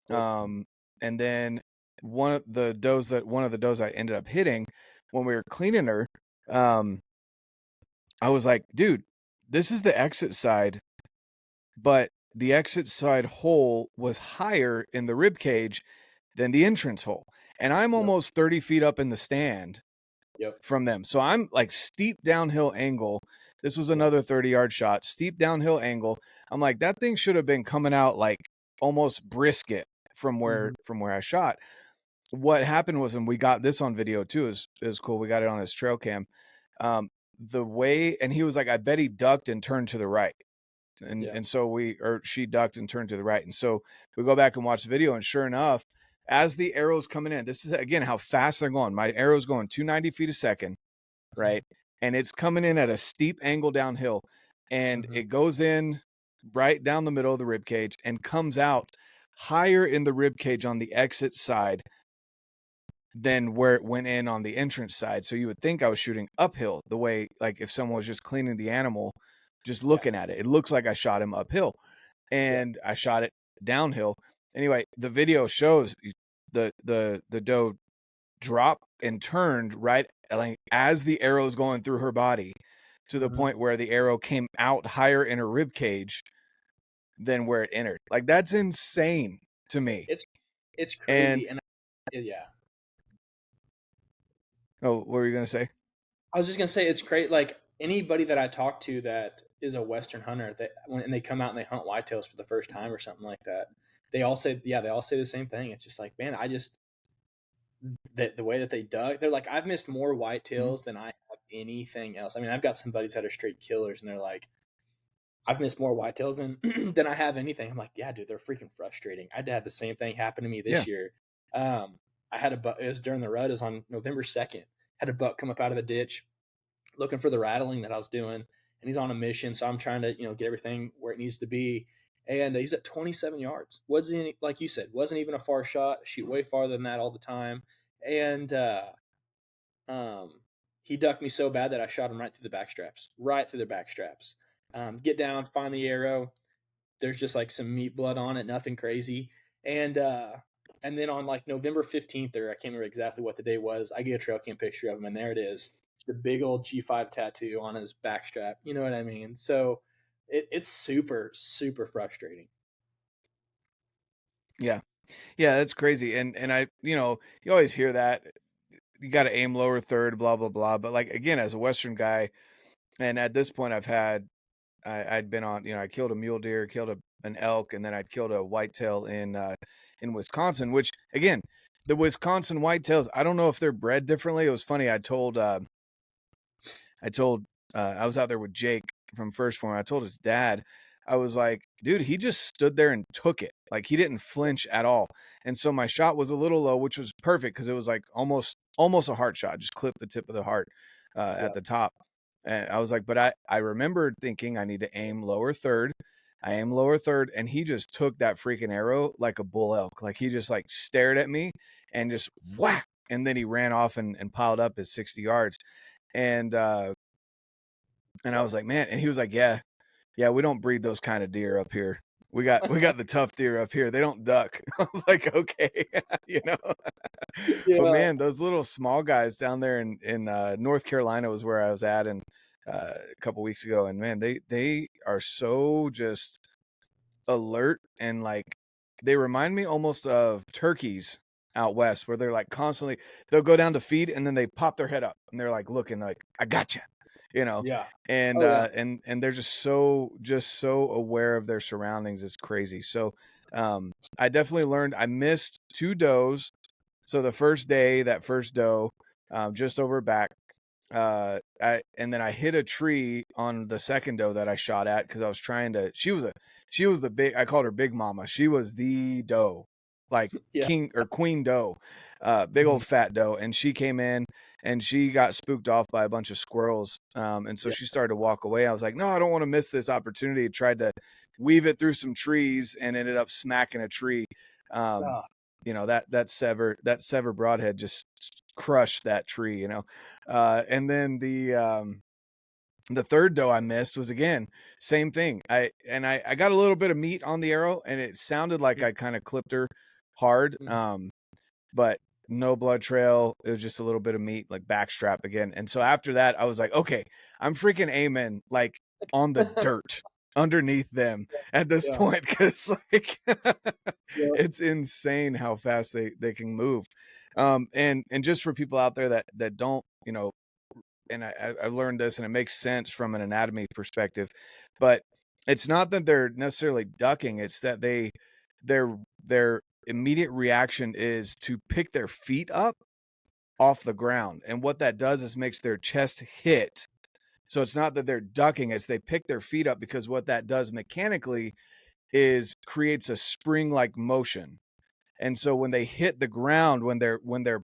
And then one of the does I ended up hitting when we were cleaning her, I was like, dude, this is the exit side, but the exit side hole was higher in the rib cage than the entrance hole. And I'm almost 30 feet up in the stand from them. So I'm like, steep downhill angle. This was another 30-yard shot, steep downhill angle. I'm like, that thing should have been coming out like almost brisket from where I shot. What happened was, and we got this on video too, is cool. We got it on his trail cam. The way, and he was like, I bet he ducked and turned to the right. And so she ducked and turned to the right. And so we go back and watch the video, and sure enough, as the arrow's coming in, this is again how fast they're going. My arrow's going 290 feet a second, right? And it's coming in at a steep angle downhill, and it goes in right down the middle of the rib cage and comes out higher in the rib cage on the exit side than where it went in on the entrance side. So you would think I was shooting uphill, the way, like, if someone was just cleaning the animal, just looking at it, it looks like I shot him uphill, and I shot it downhill. Anyway, the video shows the doe dropped and turned right, like, as the arrow's going through her body, to the point where the arrow came out higher in her rib cage than where it entered. Like, that's insane to me. It's crazy. And oh, what were you gonna say? I was just gonna say it's great. Like anybody that I talk to that is a Western hunter, that when they come out and they hunt whitetails for the first time or something like that, they all say, yeah, they all say the same thing. It's just like, man, I just the way that they duck, they're like, I've missed more Mhm. whitetails than I have anything else. I mean, I've got some buddies that are straight killers, and they're like, I've missed more whitetails than than I have anything. I'm like, yeah, dude, they're freaking frustrating. I had the same thing happen to me Yeah. this year. I had a buck. It was during the rut. It was on November 2nd. Had a buck come up out of the ditch, looking for the rattling that I was doing, and he's on a mission. So I'm trying to get everything where it needs to be. And he's at 27 yards. Wasn't any, like you said, wasn't even a far shot. Shoot way farther than that all the time. And um, he ducked me so bad that I shot him right through the back straps, right through the back straps. Get down, find the arrow. There's just like some meat blood on it, nothing crazy. And then on like November 15th, or I can't remember exactly what the day was, I get a trail cam picture of him, and there it is, the big old G5 tattoo on his back strap. You know what I mean? So it's super, super frustrating. Yeah. Yeah, that's crazy. And I, you always hear that you got to aim lower third, blah blah blah. But like again, as a Western guy, and at this point, I'd been on, I killed a mule deer, killed an elk, and then I'd killed a whitetail in Wisconsin. Which again, the Wisconsin whitetails, I don't know if they're bred differently. It was funny. I was out there with Jake from First Form. I told his dad, I was like, dude, he just stood there and took it. Like he didn't flinch at all. And so my shot was a little low, which was perfect because it was like almost a heart shot, just clipped the tip of the heart Yeah. at the top. And I was like, but I remembered thinking I need to aim lower third. I aim lower third, and he just took that freaking arrow like a bull elk. Like he just like stared at me and just whack. And then he ran off and piled up his 60 yards. And I was like, man, and he was like, yeah, we don't breed those kind of deer up here. We got the tough deer up here. They don't duck. I was like, okay, you know. But Yeah. man, those little small guys down there in North Carolina was where I was at, and a couple weeks ago, and man, they are so just alert, and like they remind me almost of turkeys out west, where they're like constantly, they'll go down to feed and then they pop their head up and they're like looking, like, I got you, you know. Yeah. And Oh yeah. and they're just so aware of their surroundings. It's crazy. So I definitely learned. I missed 2 does. So the first day, that first doe, just over back, and then I hit a tree on the second doe that I shot at, because I was trying to, she was the big, I called her Big Mama. She was the doe, like Yeah. king or queen doe, big Mhm. old fat doe. And she came in and she got spooked off by a bunch of squirrels. And so Yeah. she started to walk away. I was like, no, I don't want to miss this opportunity. Tried to weave it through some trees and ended up smacking a tree. Um, Oh, that sever broadhead just crushed that tree, and then the third doe I missed was, again, same thing. I got a little bit of meat on the arrow, and it sounded like I kind of clipped her hard, mhm. but no blood trail. It was just a little bit of meat, like backstrap again. And so after that, I was like, okay, I'm freaking aiming like on the dirt underneath them at this Yeah. point, because like Yeah. it's insane how fast they can move. And just for people out there that don't, and I've learned this, and it makes sense from an anatomy perspective, but it's not that they're necessarily ducking. It's that their immediate reaction is to pick their feet up off the ground. And what that does is makes their chest hit. So it's not that they're ducking, it's they pick their feet up, because what that does mechanically is creates a spring-like motion. And so when they hit the ground, when their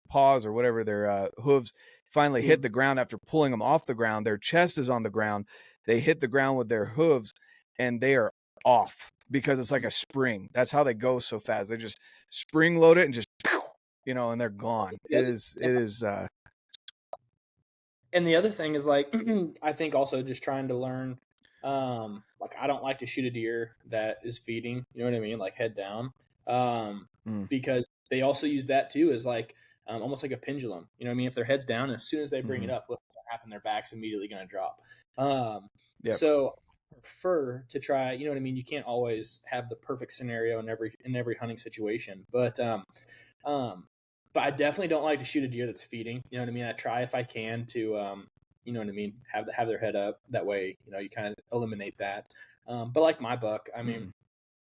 paws or whatever, their hooves finally hit Mhm. the ground after pulling them off the ground, their chest is on the ground. They hit the ground with their hooves, and they are off, because it's like a spring. That's how they go so fast. They just spring load it and just, and they're gone. The other, It is. and the other thing is like I think also just trying to learn, like I don't like to shoot a deer that is feeding, you know what I mean, like head down, Mm, because they also use that too as like almost like a pendulum, you know what I mean, if their head's down, as soon as they bring mm-hmm. it up, what's going to happen, their back's immediately going to drop. um, Yep. so I prefer to try, you know what I mean, you can't always have the perfect scenario in every hunting situation, um, but I definitely don't like to shoot a deer that's feeding. You know what I mean? I try if I can to you know what I mean, have their head up. That way, you know, you kind of eliminate that. But like my buck, I mean, Mm.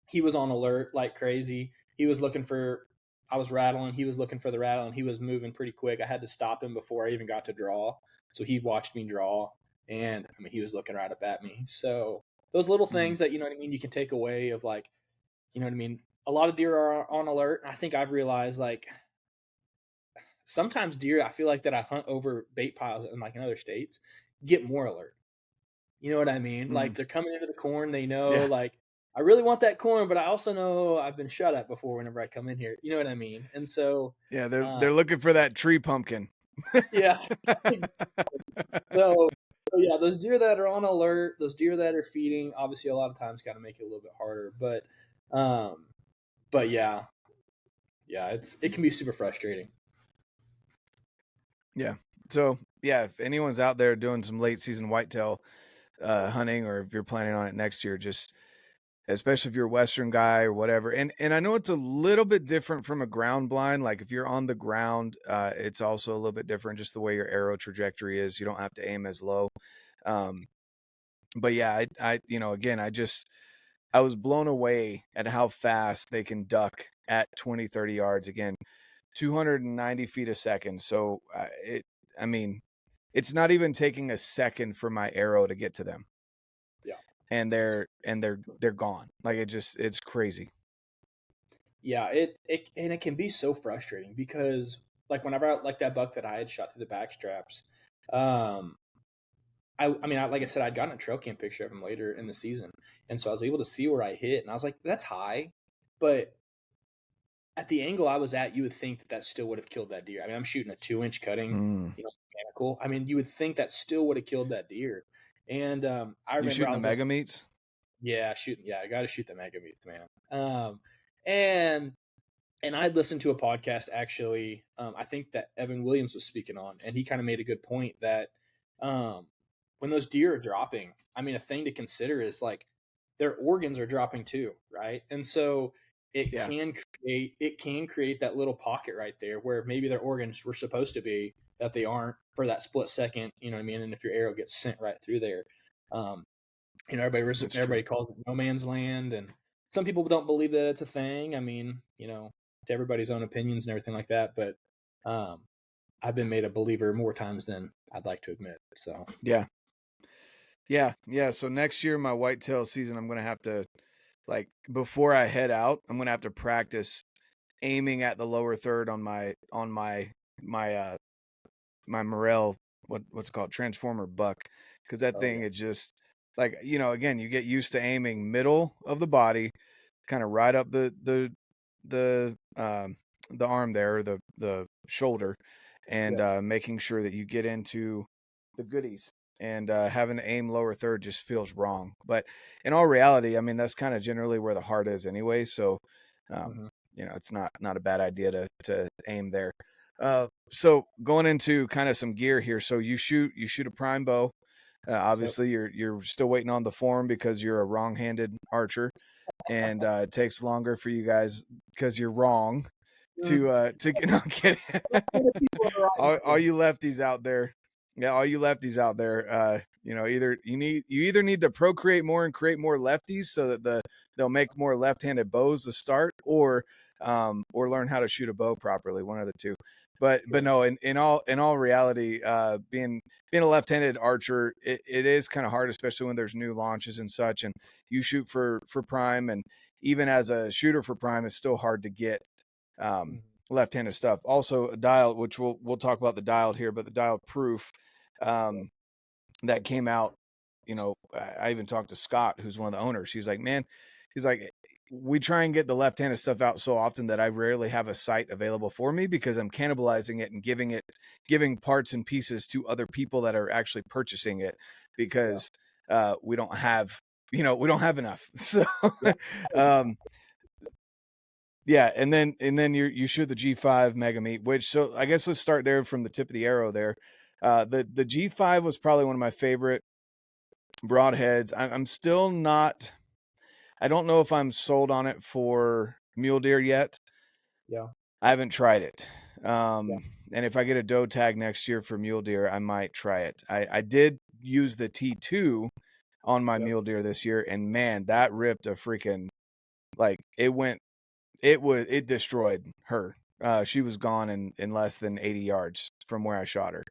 he was on alert like crazy. He was looking for, I was rattling. He was looking for the rattle, and he was moving pretty quick. I had to stop him before I even got to draw. So he watched me draw, and I mean, he was looking right up at me. So those little Mm. things that, you know what I mean, you can take away of like, you know what I mean. A lot of deer are on alert. I think I've realized like sometimes deer, I feel like that I hunt over bait piles in like in other states, get more alert. You know what I mean? Like Mm. they're coming into the corn, they know Yeah. like I really want that corn, but I also know I've been shot at before whenever I come in here. You know what I mean? And so, Yeah. uh, They're looking for that tree pumpkin. yeah. So, so yeah, those deer that are on alert, those deer that are feeding, obviously a lot of times got to make it a little bit harder. Um, but yeah, it can be super frustrating. Yeah. So yeah, if anyone's out there doing some late season whitetail hunting, or if you're planning on it next year, just especially if you're a Western guy or whatever. And I know it's a little bit different from a ground blind. Like if you're on the ground, it's also a little bit different, just the way your arrow trajectory is. You don't have to aim as low. But yeah, I you know, again, I was blown away at how fast they can duck at 20, 30 yards. Again, 290 feet a second. So I mean, it's not even taking a second for my arrow to get to them. Yeah. And they're gone. Like it's crazy. Yeah, it can be so frustrating because like whenever like that buck that I had shot through the back straps, um, I mean, like I said, I'd gotten a trail cam picture of him later in the season, and so I was able to see where I hit, and I was like, that's high, but at the angle I was at, you would think that still would have killed that deer. I mean, I'm shooting a 2-inch cutting, Mm. you know, mechanical. I mean, you would think that still would have killed that deer. And I You remember shooting I the was mega listening, meats? yeah, shooting, yeah, I got to shoot the mega meats, man. And I'd listened to a podcast actually. I think that Evan Williams was speaking on, and he kind of made a good point that um, when those deer are dropping, I mean, a thing to consider is like their organs are dropping too, right? And so Yeah. it can create that little pocket right there where maybe their organs were supposed to be that they aren't for that split second. You know what I mean? And if your arrow gets sent right through there, um, you know, That's true. everybody calls it no man's land, and some people don't believe that it's a thing. I mean, you know, to everybody's own opinions and everything like that. But um, I've been made a believer more times than I'd like to admit. So Yeah. Yeah. Yeah. So next year, my whitetail season, I'm gonna have to, like, before I head out, I'm gonna have to practice aiming at the lower third on my my Morel, what's it called, transformer buck, because that oh thing, yeah, it just, like, you know, again, you get used to aiming middle of the body, kind of right up the arm there, the shoulder, and yeah, making sure that you get into the goodies. And having to aim lower third just feels wrong. But in all reality, I mean, that's kind of generally where the heart is anyway. So, um, hmm you know, it's not a bad idea to aim there. So going into kind of some gear here. So you shoot a prime bow. yep. Obviously, you're still waiting on the Phorm because you're a wrong-handed archer, and it takes longer for you guys because you're wrong to get. No, I'm kidding. People are all right. you lefties out there, yeah, all you lefties out there, you know, you either need to procreate more and create more lefties so that they'll make more left-handed bows to start, or learn how to shoot a bow properly. One of the two. But Sure. no, in all reality, being a left-handed archer, it is kind of hard, especially when there's new launches and such, and you shoot for prime, and even as a shooter for prime, it's still hard to get um, Mhm. left-handed stuff. Also, a dial, which we'll talk about the dialed here, but the dialed proof Yep. that came out. You know, I even talked to Scott, who's one of the owners. He's like, man, he's like, we try and get the left-handed stuff out so often that I rarely have a site available for me because I'm cannibalizing it and giving parts and pieces to other people that are actually purchasing it Yeah. because we don't have, we don't have enough. So, Yeah. um, yeah, and then you shoot the G5 Mega Meat, which, so I guess let's start there from the tip of the arrow there. The G5 was probably one of my favorite broadheads. I'm still not. I don't know if I'm sold on it for mule deer yet. Yeah. I haven't tried it. Yeah. And if I get a doe tag next year for mule deer, I might try it. I did use the T2 on my mule deer this year, and man, that ripped a freaking, like, it destroyed her. She was gone in less than 80 yards from where I shot her.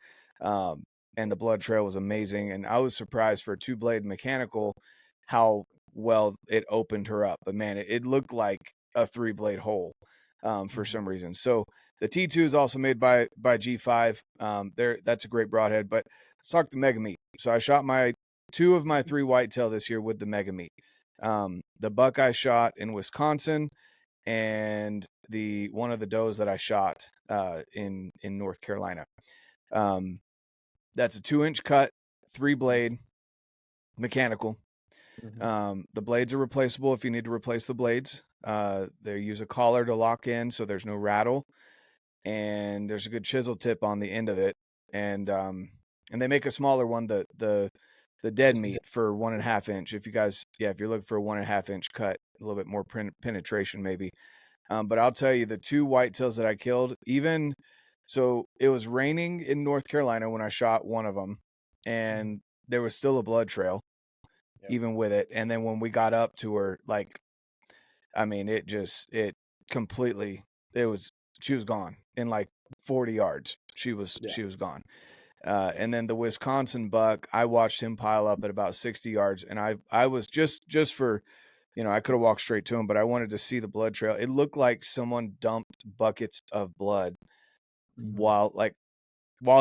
And the blood trail was amazing. And I was surprised for a 2-blade mechanical how well it opened her up. But man, it looked like a 3-blade hole for some reason. So the T2 is also made by G5. That's a great broadhead. But let's talk the Mega Meat. So I shot 2 of my 3 whitetail this year with the Mega Meat. The buck I shot in Wisconsin, and one of the does that I shot in North Carolina. That's a 2-inch cut, 3-blade mechanical. The blades are replaceable if you need to replace the blades. They use a collar to lock in, so there's no rattle, and there's a good chisel tip on the end of it. And they make a smaller one, the dead meat, for 1.5 inch. If you're looking for a 1.5 inch cut, a little bit more penetration maybe. But I'll tell you, the 2 whitetails that I killed, so it was raining in North Carolina when I shot one of them, and there was still a blood trail, even with it. And then when we got up to her, like, I mean, she was gone in like 40 yards. She was gone. And then the Wisconsin buck, I watched him pile up at about 60 yards, and I was just for, I could have walked straight to him, but I wanted to see the blood trail. It looked like someone dumped buckets of blood while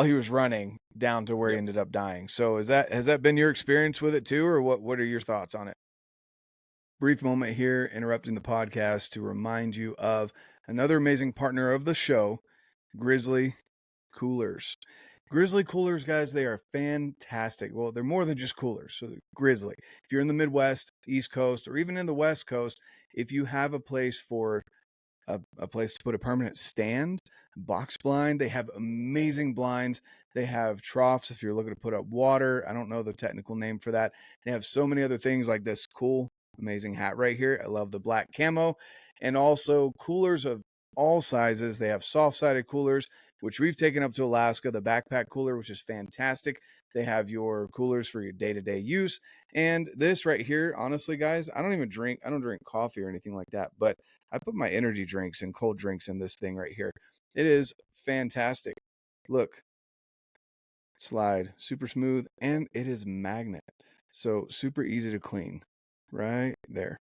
he was running down to where he ended up dying. So has that been your experience with it too, or what are your thoughts on it? Brief moment here, interrupting the podcast to remind you of another amazing partner of the show, Grizzly Coolers. Grizzly Coolers, guys, they are fantastic. Well, they're more than just coolers. So Grizzly. If you're in the Midwest, East Coast, or even in the West Coast, if you have a place for a place to put a permanent stand, box blind, they have amazing blinds. They have troughs if you're looking to put up water. I don't know the technical name for that. They have so many other things, like this cool, amazing hat right here. I love the black camo. And also coolers of all sizes. They have soft-sided coolers, which we've taken up to Alaska, the backpack cooler, which is fantastic. They have your coolers for your day-to-day use. And this right here, honestly, guys, I don't drink coffee or anything like that, but I put my energy drinks and cold drinks in this thing right here. It is fantastic. Look, slide, super smooth, and it is magnet. So super easy to clean right there.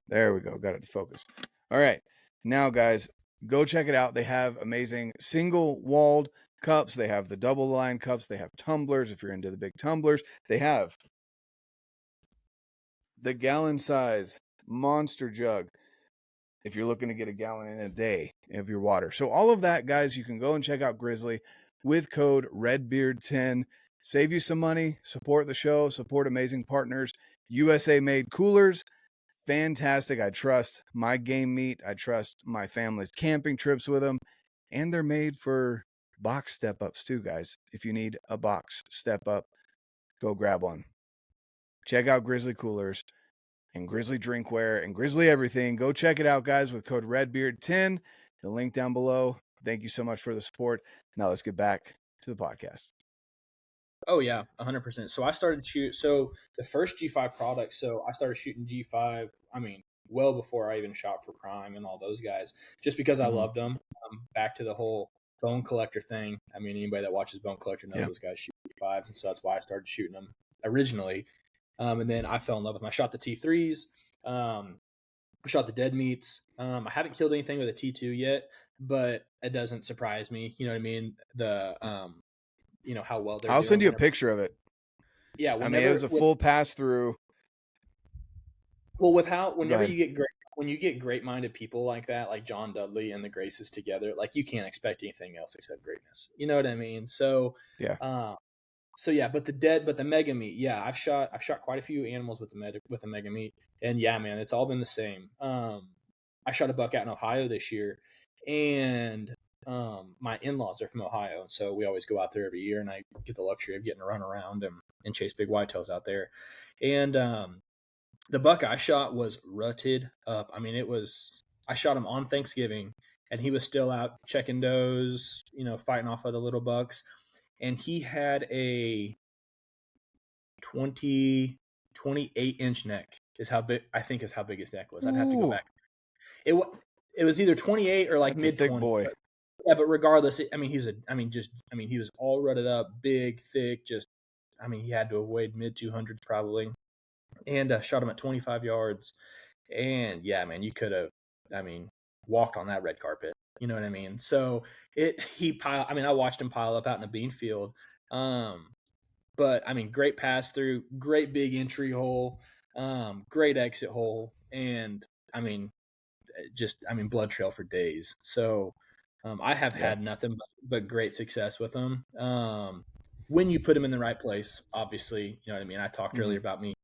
There we go. Got it to focus. All right. Now, guys, go check it out. They have amazing single-walled cups. They have the double-line cups. They have tumblers if you're into the big tumblers. They have the gallon size monster jug if you're looking to get a gallon in a day of your water. So all of that, guys, you can go and check out Grizzly with code RedBeard10. Save you some money, support the show, support amazing partners. USA-made coolers. Fantastic. I trust my game meat. I trust my family's camping trips with them. And they're made for box step-ups too, guys. If you need a box step-up, go grab one. Check out Grizzly Coolers and Grizzly Drinkware and Grizzly Everything. Go check it out, guys, with code RedBeard10. The link down below. Thank you so much for the support. Now let's get back to the podcast. Oh yeah, 100%. So I started so the first G5 product. So I started shooting G5. I mean, well before I even shot for Prime and all those guys, just because I loved them. Back to the whole bone collector thing. I mean, anybody that watches Bone Collector knows those guys shoot G5s, and so that's why I started shooting them originally. And then I fell in love with them. I shot the T3s. I shot the dead meats. I haven't killed anything with a T2 yet, but it doesn't surprise me. You know what I mean? How well they're doing. I'll send you a picture of it. Yeah. I mean, it was a full pass through. Well, whenever you get great-minded people like that, like John Dudley and the Graces together, like you can't expect anything else except greatness. You know what I mean? So, yeah. But the Mega Meat, yeah, I've shot quite a few animals with the Mega Meat, and yeah, man, it's all been the same. I shot a buck out in Ohio this year, and my in-laws are from Ohio, and so we always go out there every year, and I get the luxury of getting to run around and chase big whitetails out there. And the buck I shot was rutted up. I mean, I shot him on Thanksgiving, and he was still out checking does, fighting off other little bucks. And he had a 28-inch neck is how big, I think is how big his neck was. I'd have to go Ooh, back. It was either 28 or like that's a mid thick 20. boy. But yeah, but regardless, he was all rutted up, big, thick, he had to have weighed mid 200s probably. And shot him at 25 yards. And yeah, man, you could have, walked on that red carpet. You know what I mean? So I watched him pile up out in a bean field. But great pass through, great big entry hole, great exit hole, and blood trail for days. So I have Yeah. had nothing but great success with them. When you put them in the right place, obviously, you know what I mean. I talked earlier about me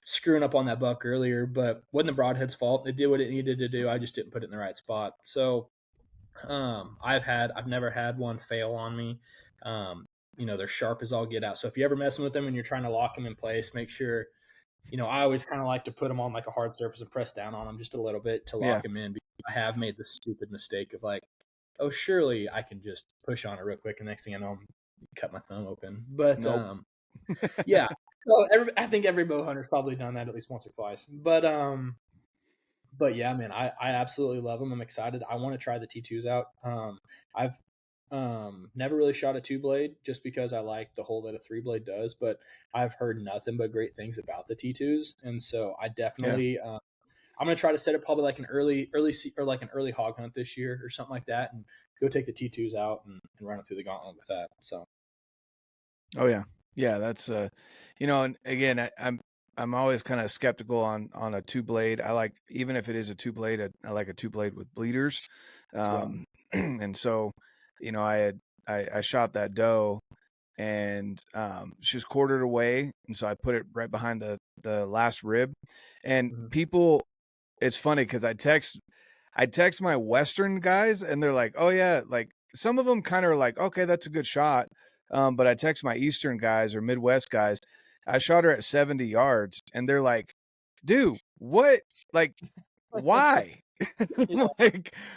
screwing up on that buck earlier, but wasn't the broadhead's fault. It did what it needed to do. I just didn't put it in the right spot. So I've never had one fail on me. They're sharp as all get out. So if you're ever messing with them and you're trying to lock them in place, make sure, I always kind of like to put them on like a hard surface and press down on them just a little bit to lock them in. Because I have made the stupid mistake of like, oh, surely I can just push on it real quick. And next thing I know, I'm cut my thumb open. But Nope. yeah. So I think every bow hunter's probably done that at least once or twice. But yeah, man, I absolutely love them. I'm excited. I want to try the T2s out. I've never really shot a 2-blade just because I like the hole that a 3-blade does, but I've heard nothing but great things about the T2s, and so I definitely I'm gonna try to set it probably like an early or like an early hog hunt this year or something like that, and go take the T2s out and run it through the gauntlet with that. So Oh yeah. Yeah, that's and again, I'm always kind of skeptical on a 2-blade. I like, even if it is a 2-blade, I like a 2-blade with bleeders. And so, I shot that doe, and she was quartered away, and so I put it right behind the last rib. And people, it's funny because I text my Western guys, and they're like, "Oh yeah," like some of them kind of are like, "Okay, that's a good shot." But I text my Eastern guys or Midwest guys. I shot her at 70 yards, and they're like, "Dude, what? Like, why?"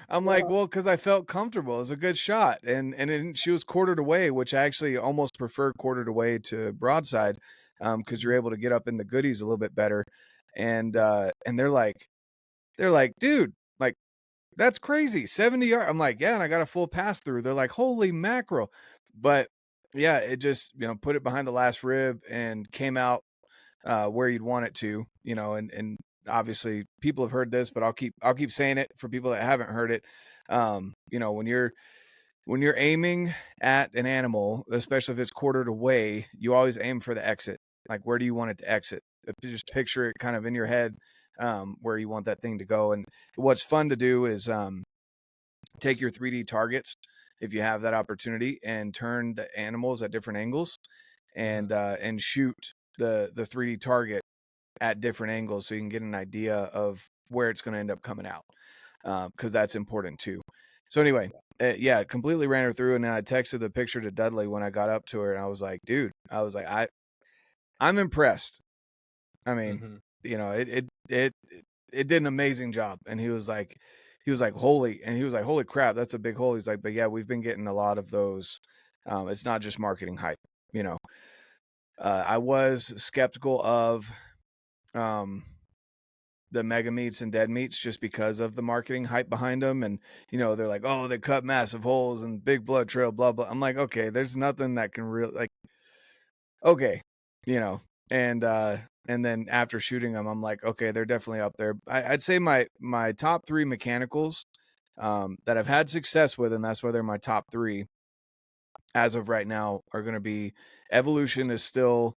I'm like, well, because I felt comfortable. It was a good shot, and then she was quartered away, which I actually almost prefer quartered away to broadside, because you're able to get up in the goodies a little bit better. And they're like, dude, like, that's crazy. 70 yards. I'm like, yeah, and I got a full pass through. They're like, holy mackerel. But yeah, it just, put it behind the last rib and came out where you'd want it to, and obviously people have heard this, but I'll keep saying it for people that haven't heard it. When you're aiming at an animal, especially if it's quartered away, you always aim for the exit. Like, where do you want it to exit? Just picture it kind of in your head, where you want that thing to go. And what's fun to do is take your 3D targets, if you have that opportunity, and turn the animals at different angles, and shoot the 3D target at different angles, so you can get an idea of where it's going to end up coming out, because that's important too. So anyway, completely ran her through, and then I texted the picture to Dudley when I got up to her, and I was like, dude, I'm impressed. I mean, it did an amazing job. And he was like, holy crap, that's a big hole. He's like, but yeah, we've been getting a lot of those. It's not just marketing hype, I was skeptical of the mega meats and dead meats just because of the marketing hype behind them. And, they're like, oh, they cut massive holes and big blood trail, blah, blah. I'm like, okay, there's nothing that can really, like, okay, and then after shooting them, I'm like, okay, they're definitely up there. I'd say my top 3 mechanicals that I've had success with, and that's why they're my top 3 as of right now, are going to be Evolution is still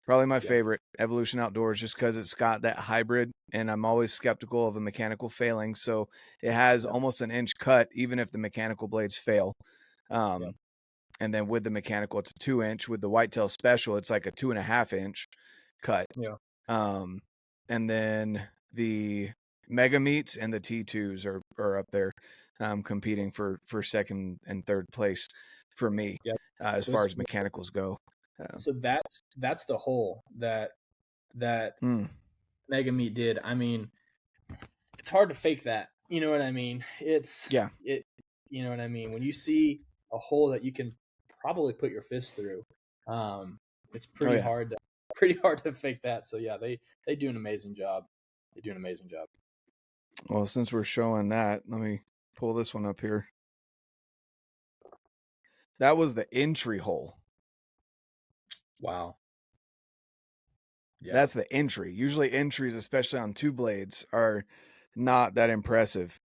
probably my favorite, Evolution Outdoors, just because it's got that hybrid, and I'm always skeptical of a mechanical failing. So it has almost an inch cut, even if the mechanical blades fail. And then with the mechanical, it's a 2-inch. With the Whitetail Special, it's like a 2.5-inch cut. And then the Mega Meats and the T2s are up there, competing for second and third place for me, as far as mechanicals go. So that's the hole that Mega Meat did. I mean, it's hard to fake that. You know what I mean? You know what I mean? When you see a hole that you can probably put your fist through, it's Oh pretty yeah. hard to fake that. So yeah, they do an amazing job. They do an amazing job. Well, since we're showing that, let me pull this one up here. That was the entry hole. Wow. Yeah. That's the entry. Usually entries, especially on 2 blades, are not that impressive.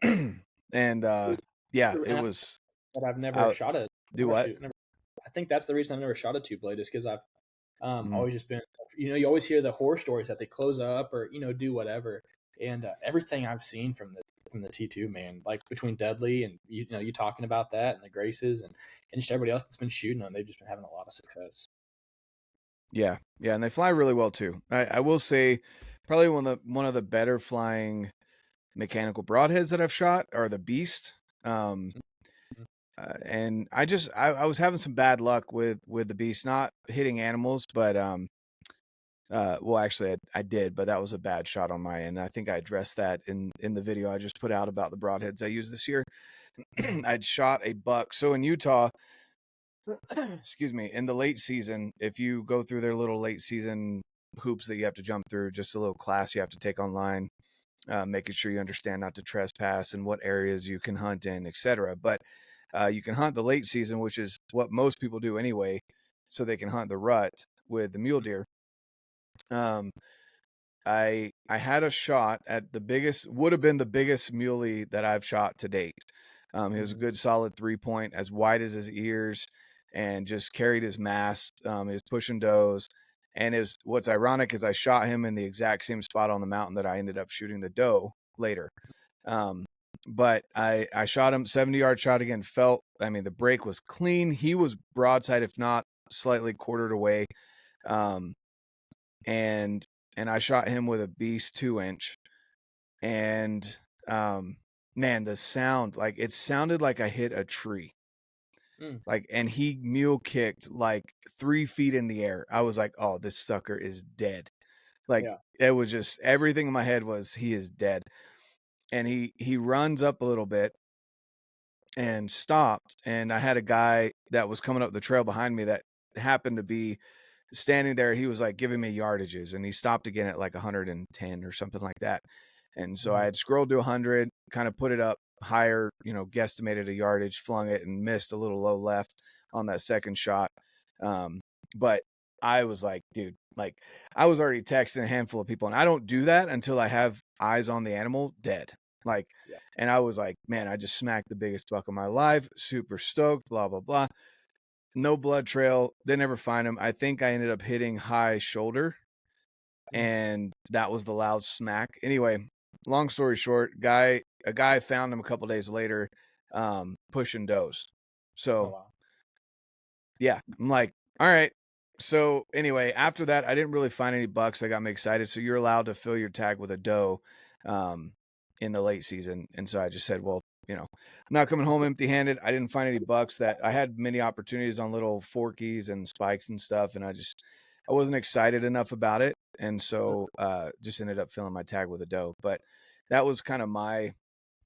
And yeah, it And I think was that I've never out. shot a Do what? I think that's the reason I've never shot a two blade is because I've Mm, always just been, you always hear the horror stories that they close up or do whatever, and everything I've seen from the T2, man, like between Dudley and you talking about that and the Graces and just everybody else that's been shooting them, they've just been having a lot of success. yeah, yeah, and they fly really well too. I will say, probably one of the better flying mechanical broadheads that I've shot are the Beast. Mhm. And I was having some bad luck with the Beast, not hitting animals, but well, actually, I did, but that was a bad shot on my end. I think I addressed that in the video I just put out about the broadheads I used this year. I'd shot a buck. So in Utah, excuse me, in the late season, if you go through their little late season hoops that you have to jump through, just a little class you have to take online, making sure you understand not to trespass and what areas you can hunt in, etc. But you can hunt the late season, which is what most people do anyway, so they can hunt the rut with the mule deer. I had a shot at the biggest, would have been the biggest muley that I've shot to date. He was a good solid 3-point, as wide as his ears, and just carried his mass. He was pushing does, and what's ironic is I shot him in the exact same spot on the mountain that I ended up shooting the doe later. But I shot him 70-yard shot again. The break was clean. He was broadside, if not slightly quartered away. And I shot him with a Beast 2-inch, and man, the sound, like, it sounded like I hit a tree. Like, and he mule kicked like 3 feet in the air. I was like, oh, this sucker is dead. Like, Yeah. it was just, everything in my head was, he is dead. And he runs up a little bit and stopped, and I had a guy that was coming up the trail behind me that happened to be standing there. He was like giving me yardages, and he stopped again at like 110 or something like that. And so I had scrolled to 100, kind of put it up higher, guesstimated a yardage, flung it, and missed a little low left on that second shot. But I was like, dude, like, I was already texting a handful of people, and I don't do that until I have eyes on the animal dead. Like, Yeah. and I was like, man, I just smacked the biggest buck of my life. Super stoked, blah, blah, blah. No blood trail. They never find him. I think I ended up hitting high shoulder, and that was the loud smack. Anyway, long story short, a guy found him a couple days later, pushing does. Oh So wow. yeah, I'm like, all right. So anyway, after that, I didn't really find any bucks that got me excited. So you're allowed to fill your tag with a doe in the late season. And so I just said, well, I'm not coming home empty handed. I didn't find any bucks. That I had many opportunities on little forkies and spikes and stuff. And I wasn't excited enough about it. And so just ended up filling my tag with a doe. But that was kind of my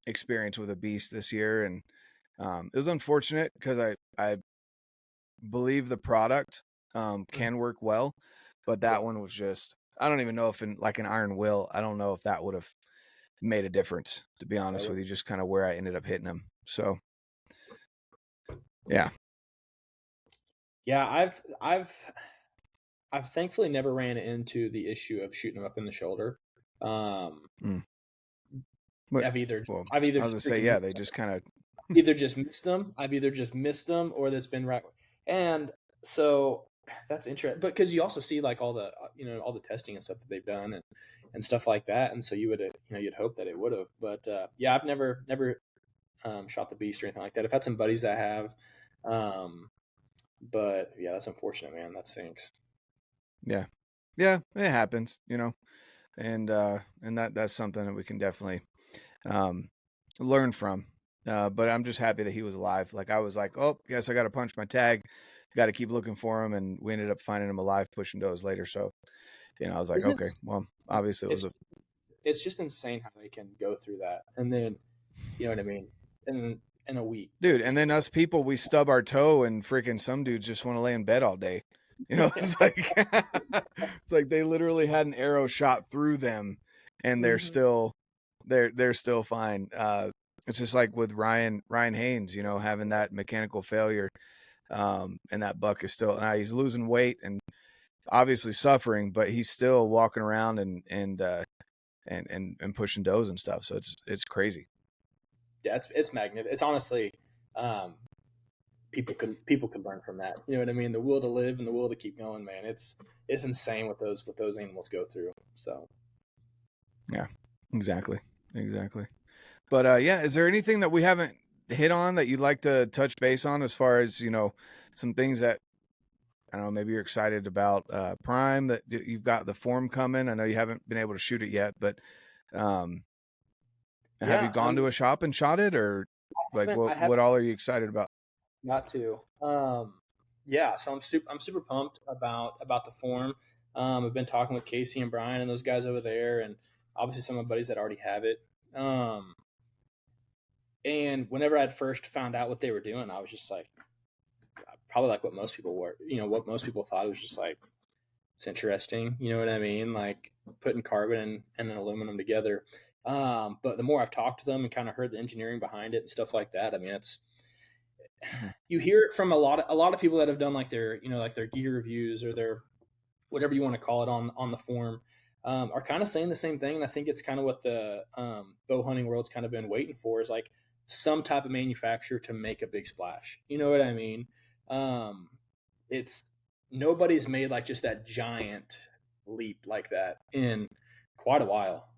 experience with a Beast this year. And it was unfortunate because I believe the product can work well, but that one was just, I don't even know if in like an iron will, I don't know if that would have made a difference, to be honest with you, just kind of where I ended up hitting him. So yeah. I've thankfully never ran into the issue of shooting them up in the shoulder. Mm. But, I've either well, I've either I was gonna just say, freaking yeah, they just kind of either just missed them. I've either just missed them or that's been right. And so that's interesting. But because you also see like all the all the testing and stuff that they've done and stuff like that, and so you would you'd hope that it would have. But yeah, I've never shot the Beast or anything like that. I've had some buddies that have, but yeah, that's unfortunate, man. That stinks. yeah, it happens, and that's something that we can definitely learn from. But I'm just happy that he was alive. Like, I was like, oh, guess I got to punch my tag. Got to keep looking for him, and we ended up finding him alive pushing does later. So, I was like, Isn't okay, well, obviously it was a it's just insane how they can go through that, and then you know what I mean. in a week. Dude, and then us people, we stub our toe and freaking some dudes just want to lay in bed all day. You know, it's like it's like they literally had an arrow shot through them and they're still they're still fine. It's just like with Ryan Haynes, you know, having that mechanical failure. And that buck is still he's losing weight and obviously suffering, but he's still walking around and pushing does and stuff. So it's crazy. Yeah, it's magnificent. It's honestly, people could learn from that. You know what I mean? The will to live and the will to keep going, man. It's insane what those animals go through. So yeah, exactly. But yeah, is there anything that we haven't hit on that you'd like to touch base on as far as, you know, some things that I don't know, maybe you're excited about Prime, that you've got the Phorm coming. I know you haven't been able to shoot it yet, but have you gone to a shop and shot it, or like what all are you excited about? Not to. Yeah, so I'm super pumped about the Phorm. I've been talking with Casey and Brian and those guys over there, and obviously some of my buddies that already have it. And whenever I'd first found out what they were doing, I was just like, probably like what most people were, you know, what most people thought. It was just like, it's interesting, you know what I mean? Like putting carbon and aluminum together. But the more I've talked to them and kind of heard the engineering behind it and stuff like that, I mean, it's, you hear it from a lot of people that have done like their, you know, like their gear reviews or their, whatever you want to call it on the Phorm, are kind of saying the same thing. And I think it's kind of what the bow hunting world's kind of been waiting for, is like some type of manufacturer to make a big splash. You know what I mean? It's, nobody's made like just that giant leap like that in quite a while,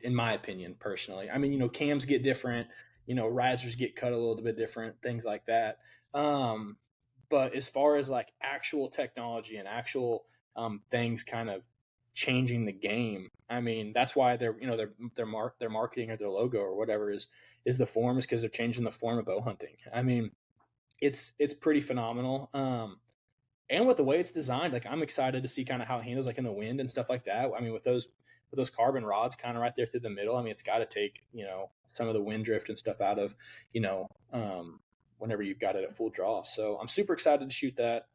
in my opinion, personally. I mean, you know, cams get different, you know, risers get cut a little bit different, things like that. But as far as like actual technology and actual things kind of changing the game, I mean, that's why they're, you know, their marketing or their logo or whatever is the Phorm, is because they're changing the form of bow hunting. I mean, it's pretty phenomenal. And with the way it's designed, like I'm excited to see kind of how it handles like in the wind and stuff like that. I mean, with those carbon rods kind of right there through the middle, I mean, it's got to take, you know, some of the wind drift and stuff out of, you know, whenever you've got it at full draw. So I'm super excited to shoot that.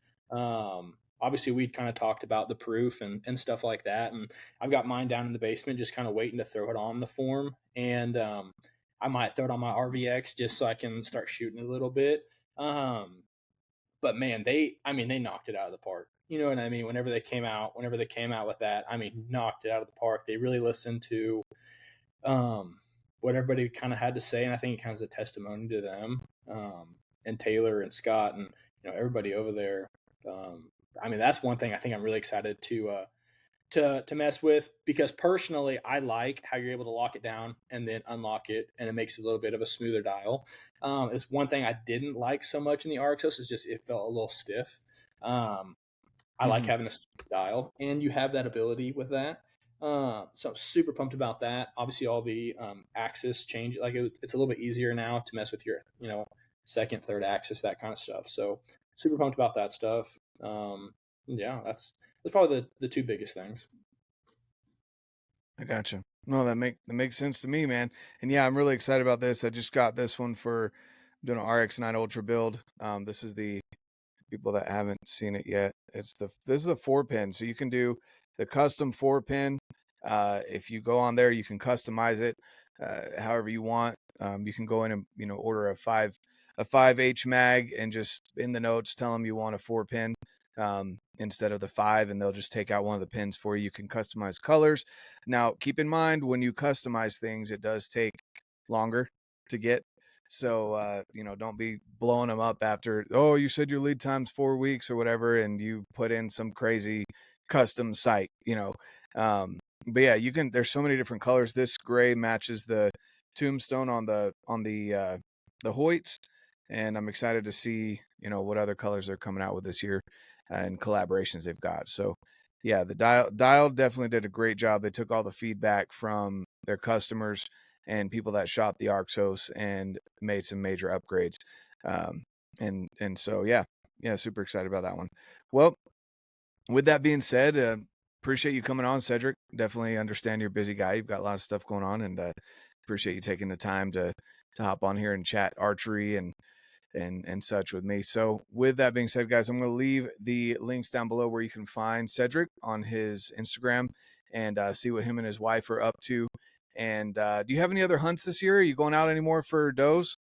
Obviously we'd kind of talked about the proof and stuff like that. And I've got mine down in the basement, just kind of waiting to throw it on the Phorm. And I might throw it on my RVX just so I can start shooting it a little bit. But man, they knocked it out of the park. You know what I mean? Whenever they came out with that, I mean, knocked it out of the park. They really listened to what everybody kind of had to say, and I think it kind of is a testimony to them, and Taylor and Scott and, you know, everybody over there. I mean, that's one thing I think I'm really excited to mess with, because personally I like how you're able to lock it down and then unlock it, and it makes it a little bit of a smoother dial. It's one thing I didn't like so much in the Arxos, is just it felt a little stiff. I like having a smooth dial, and you have that ability with that. So I'm super pumped about that. Obviously all the axis change, like it's a little bit easier now to mess with your, you know, second, third axis, that kind of stuff. So super pumped about that stuff. Yeah, that's probably the two biggest things. I gotcha. No, that makes sense to me, man. And yeah, I'm really excited about this. I just got this one for doing an RX9 Ultra build. This is the people that haven't seen it yet. This is the 4-pin, so you can do the custom 4-pin. If you go on there, you can customize it however you want. You can go in and, you know, order a 5H mag and just in the notes tell them you want a 4-pin instead of the 5, and they'll just take out one of the pins for you. You can customize colors. Now, keep in mind, when you customize things, it does take longer to get. So, you know, don't be blowing them up after, oh, you said your lead time's 4 weeks or whatever, and you put in some crazy custom site, you know. But yeah, there's so many different colors. This gray matches the tombstone on the Hoyts, and I'm excited to see, you know, what other colors they're coming out with this year and collaborations they've got. So yeah, the dial definitely did a great job. They took all the feedback from their customers and people that shop the Arxos and made some major upgrades. And so yeah, super excited about that one. Well, with that being said, appreciate you coming on, Cedric. Definitely understand you're a busy guy. You've got a lot of stuff going on, and appreciate you taking the time to hop on here and chat archery and such with me. So with that being said, guys, I'm going to leave the links down below where you can find Cedric on his Instagram and see what him and his wife are up to. And do you have any other hunts this year? Are you going out anymore for does?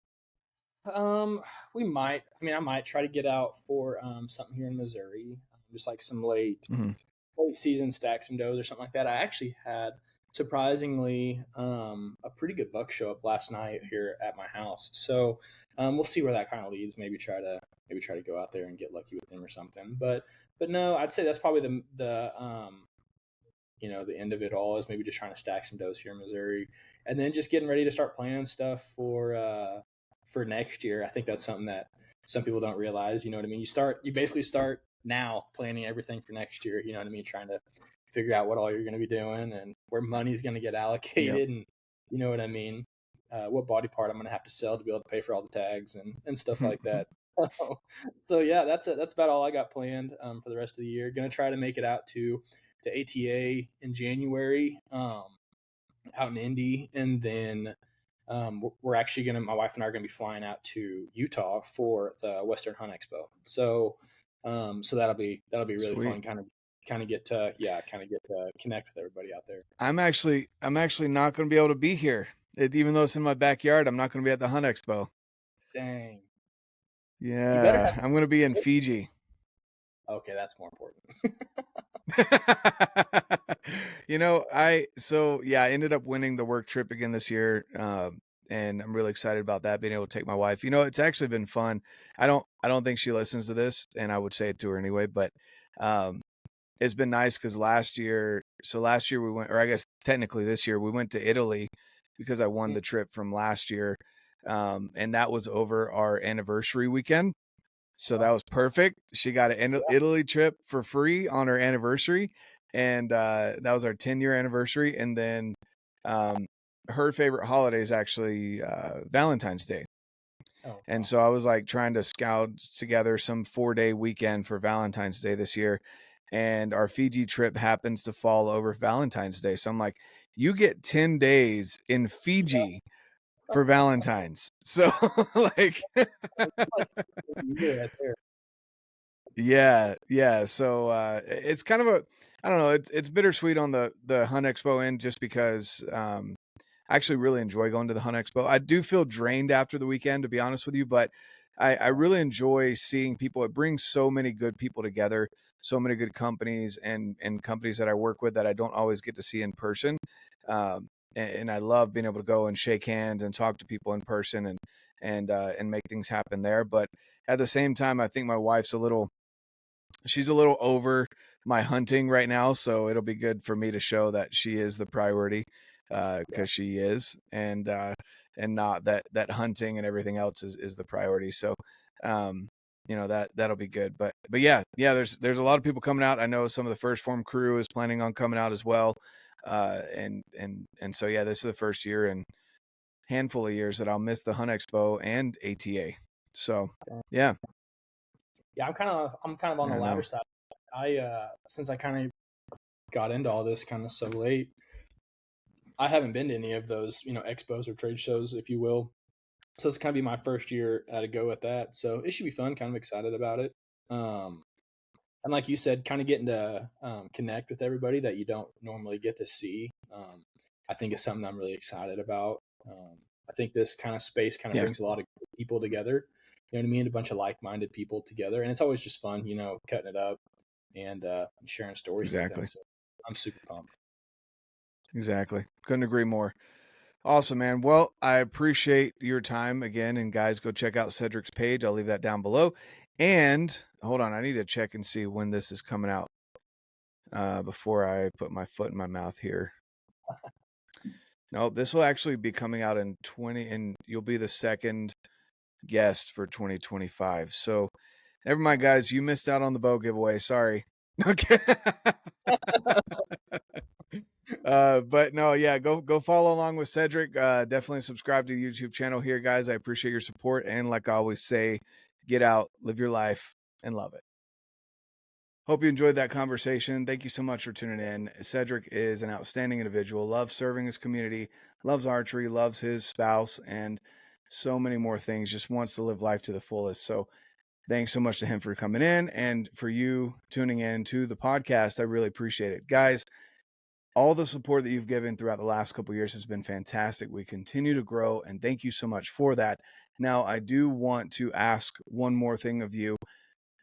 We might. I mean, I might try to get out for something here in Missouri, just like some late season stack some does or something like that. I actually had surprisingly a pretty good buck show up last night here at my house. So we'll see where that kind of leads. Maybe try to go out there and get lucky with them or something. But no, I'd say that's probably the end of it all is maybe just trying to stack some does here in Missouri, and then just getting ready to start planning stuff for next year. I think that's something that some people don't realize. You know what I mean? You basically start now planning everything for next year. You know what I mean? Trying to figure out what all you're going to be doing and where money's going to get allocated, and you know what I mean? What body part I'm going to have to sell to be able to pay for all the tags and stuff like that. So yeah, that's about all I got planned for the rest of the year. Going to try to make it out to ATA in January, out in Indy, and then we're actually my wife and I are gonna be flying out to Utah for the Western Hunt Expo. So that'll be really Sweet. fun. Kind of get to connect with everybody out there. I'm actually not going to be able to be here. Even though it's in my backyard, I'm not going to be at the Hunt Expo. Dang. You better Yeah, have. I'm going to be in Fiji. Okay, that's more important. I ended up winning the work trip again this year. And I'm really excited about that, being able to take my wife. It's actually been fun. I don't think she listens to this, and I would say it to her anyway, but it's been nice because last year we went, or I guess technically this year, we went to Italy because I won the trip from last year. And that was over our anniversary weekend. So that was perfect. She got an Italy trip for free on her anniversary. And that was our 10-year anniversary. And then her favorite holiday is actually Valentine's Day. And so I was like trying to scout together some 4-day weekend for Valentine's Day this year. And our Fiji trip happens to fall over Valentine's Day. So I'm like, you get 10 days in Fiji for Valentine's. So like Right there. yeah. So it's kind of I don't know, it's bittersweet on the Hunt Expo end just because I actually really enjoy going to the Hunt Expo. I do feel drained after the weekend, to be honest with you, but I really enjoy seeing people. It brings so many good people together, so many good companies and companies that I work with that I don't always get to see in person. And I love being able to go and shake hands and talk to people in person and make things happen there. But at the same time, I think my wife's she's a little over my hunting right now, so it'll be good for me to show that she is the priority, because she is, and not that hunting and everything else is the priority. So that'll be good. But yeah, there's a lot of people coming out. I know some of the first Phorm crew is planning on coming out as well. And so yeah, this is the first year in handful of years that I'll miss the Hunt Expo and ATA. So yeah. Yeah, I'm kind of on the latter side. Since I kind of got into all this kind of so late, I haven't been to any of those, expos or trade shows, if you will. So it's kind of be my first year at a go at that. So it should be fun. Kind of excited about it. And like you said, kind of getting to connect with everybody that you don't normally get to see. I think is something I'm really excited about. I think this kind of space kind of brings a lot of people together. You know what I mean? A bunch of like-minded people together, and it's always just fun, cutting it up and sharing stories. Exactly. So I'm super pumped. Exactly. Couldn't agree more. Awesome, man. Well, I appreciate your time again. And guys, go check out Cedric's page. I'll leave that down below. And hold on, I need to check and see when this is coming out before I put my foot in my mouth here. No, this will actually be coming out in and you'll be the second guest for 2025. So never mind, guys. You missed out on the bow giveaway. Sorry. Okay. But no, yeah, go follow along with Cedric. Definitely subscribe to the YouTube channel here, guys. I appreciate your support. And like I always say, get out, live your life, and love it. Hope you enjoyed that conversation. Thank you so much for tuning in. Cedric is an outstanding individual, loves serving his community, loves archery, loves his spouse, and so many more things, just wants to live life to the fullest. So thanks so much to him for coming in and for you tuning in to the podcast. I really appreciate it. Guys, all the support that you've given throughout the last couple of years has been fantastic. We continue to grow, and thank you so much for that. Now, I do want to ask one more thing of you.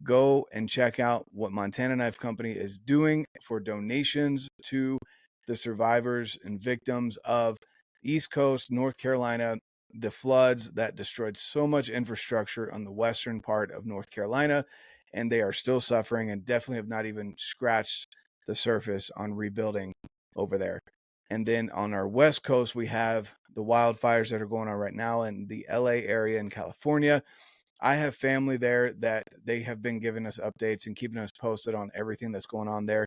Go and check out what Montana Knife Company is doing for donations to the survivors and victims of East Coast, North Carolina, the floods that destroyed so much infrastructure on the western part of North Carolina, and they are still suffering and definitely have not even scratched the surface on rebuilding over there. And then on our west coast, we have the wildfires that are going on right now in the LA area in California. I have family there that they have been giving us updates and keeping us posted on everything that's going on there.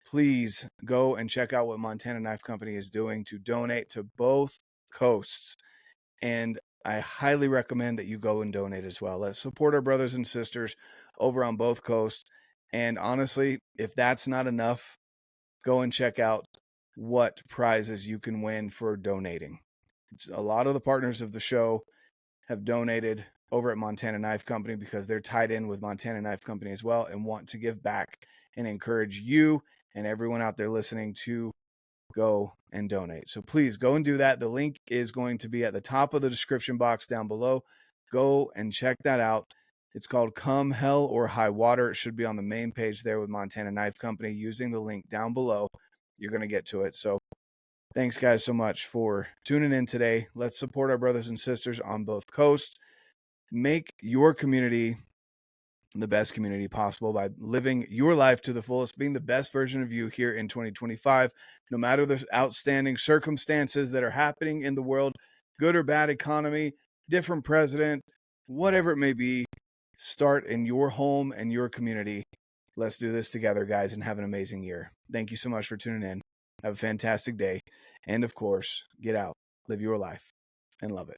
Please go and check out what Montana Knife Company is doing to donate to both coasts. And I highly recommend that you go and donate as well. Let's support our brothers and sisters over on both coasts. And honestly, if that's not enough, go and check out what prizes you can win for donating. A lot of the partners of the show have donated over at Montana Knife Company because they're tied in with Montana Knife Company as well and want to give back and encourage you and everyone out there listening to go and donate. So please go and do that. The link is going to be at the top of the description box down below. Go and check that out. It's called Come Hell or High Water. It should be on the main page there with Montana Knife Company. Using the link down below, you're going to get to it. So thanks, guys, so much for tuning in today. Let's support our brothers and sisters on both coasts. Make your community the best community possible by living your life to the fullest, being the best version of you here in 2025. No matter the outstanding circumstances that are happening in the world, good or bad economy, different president, whatever it may be, start in your home and your community. Let's do this together, guys, and have an amazing year. Thank you so much for tuning in. Have a fantastic day. And of course, get out, live your life, and love it.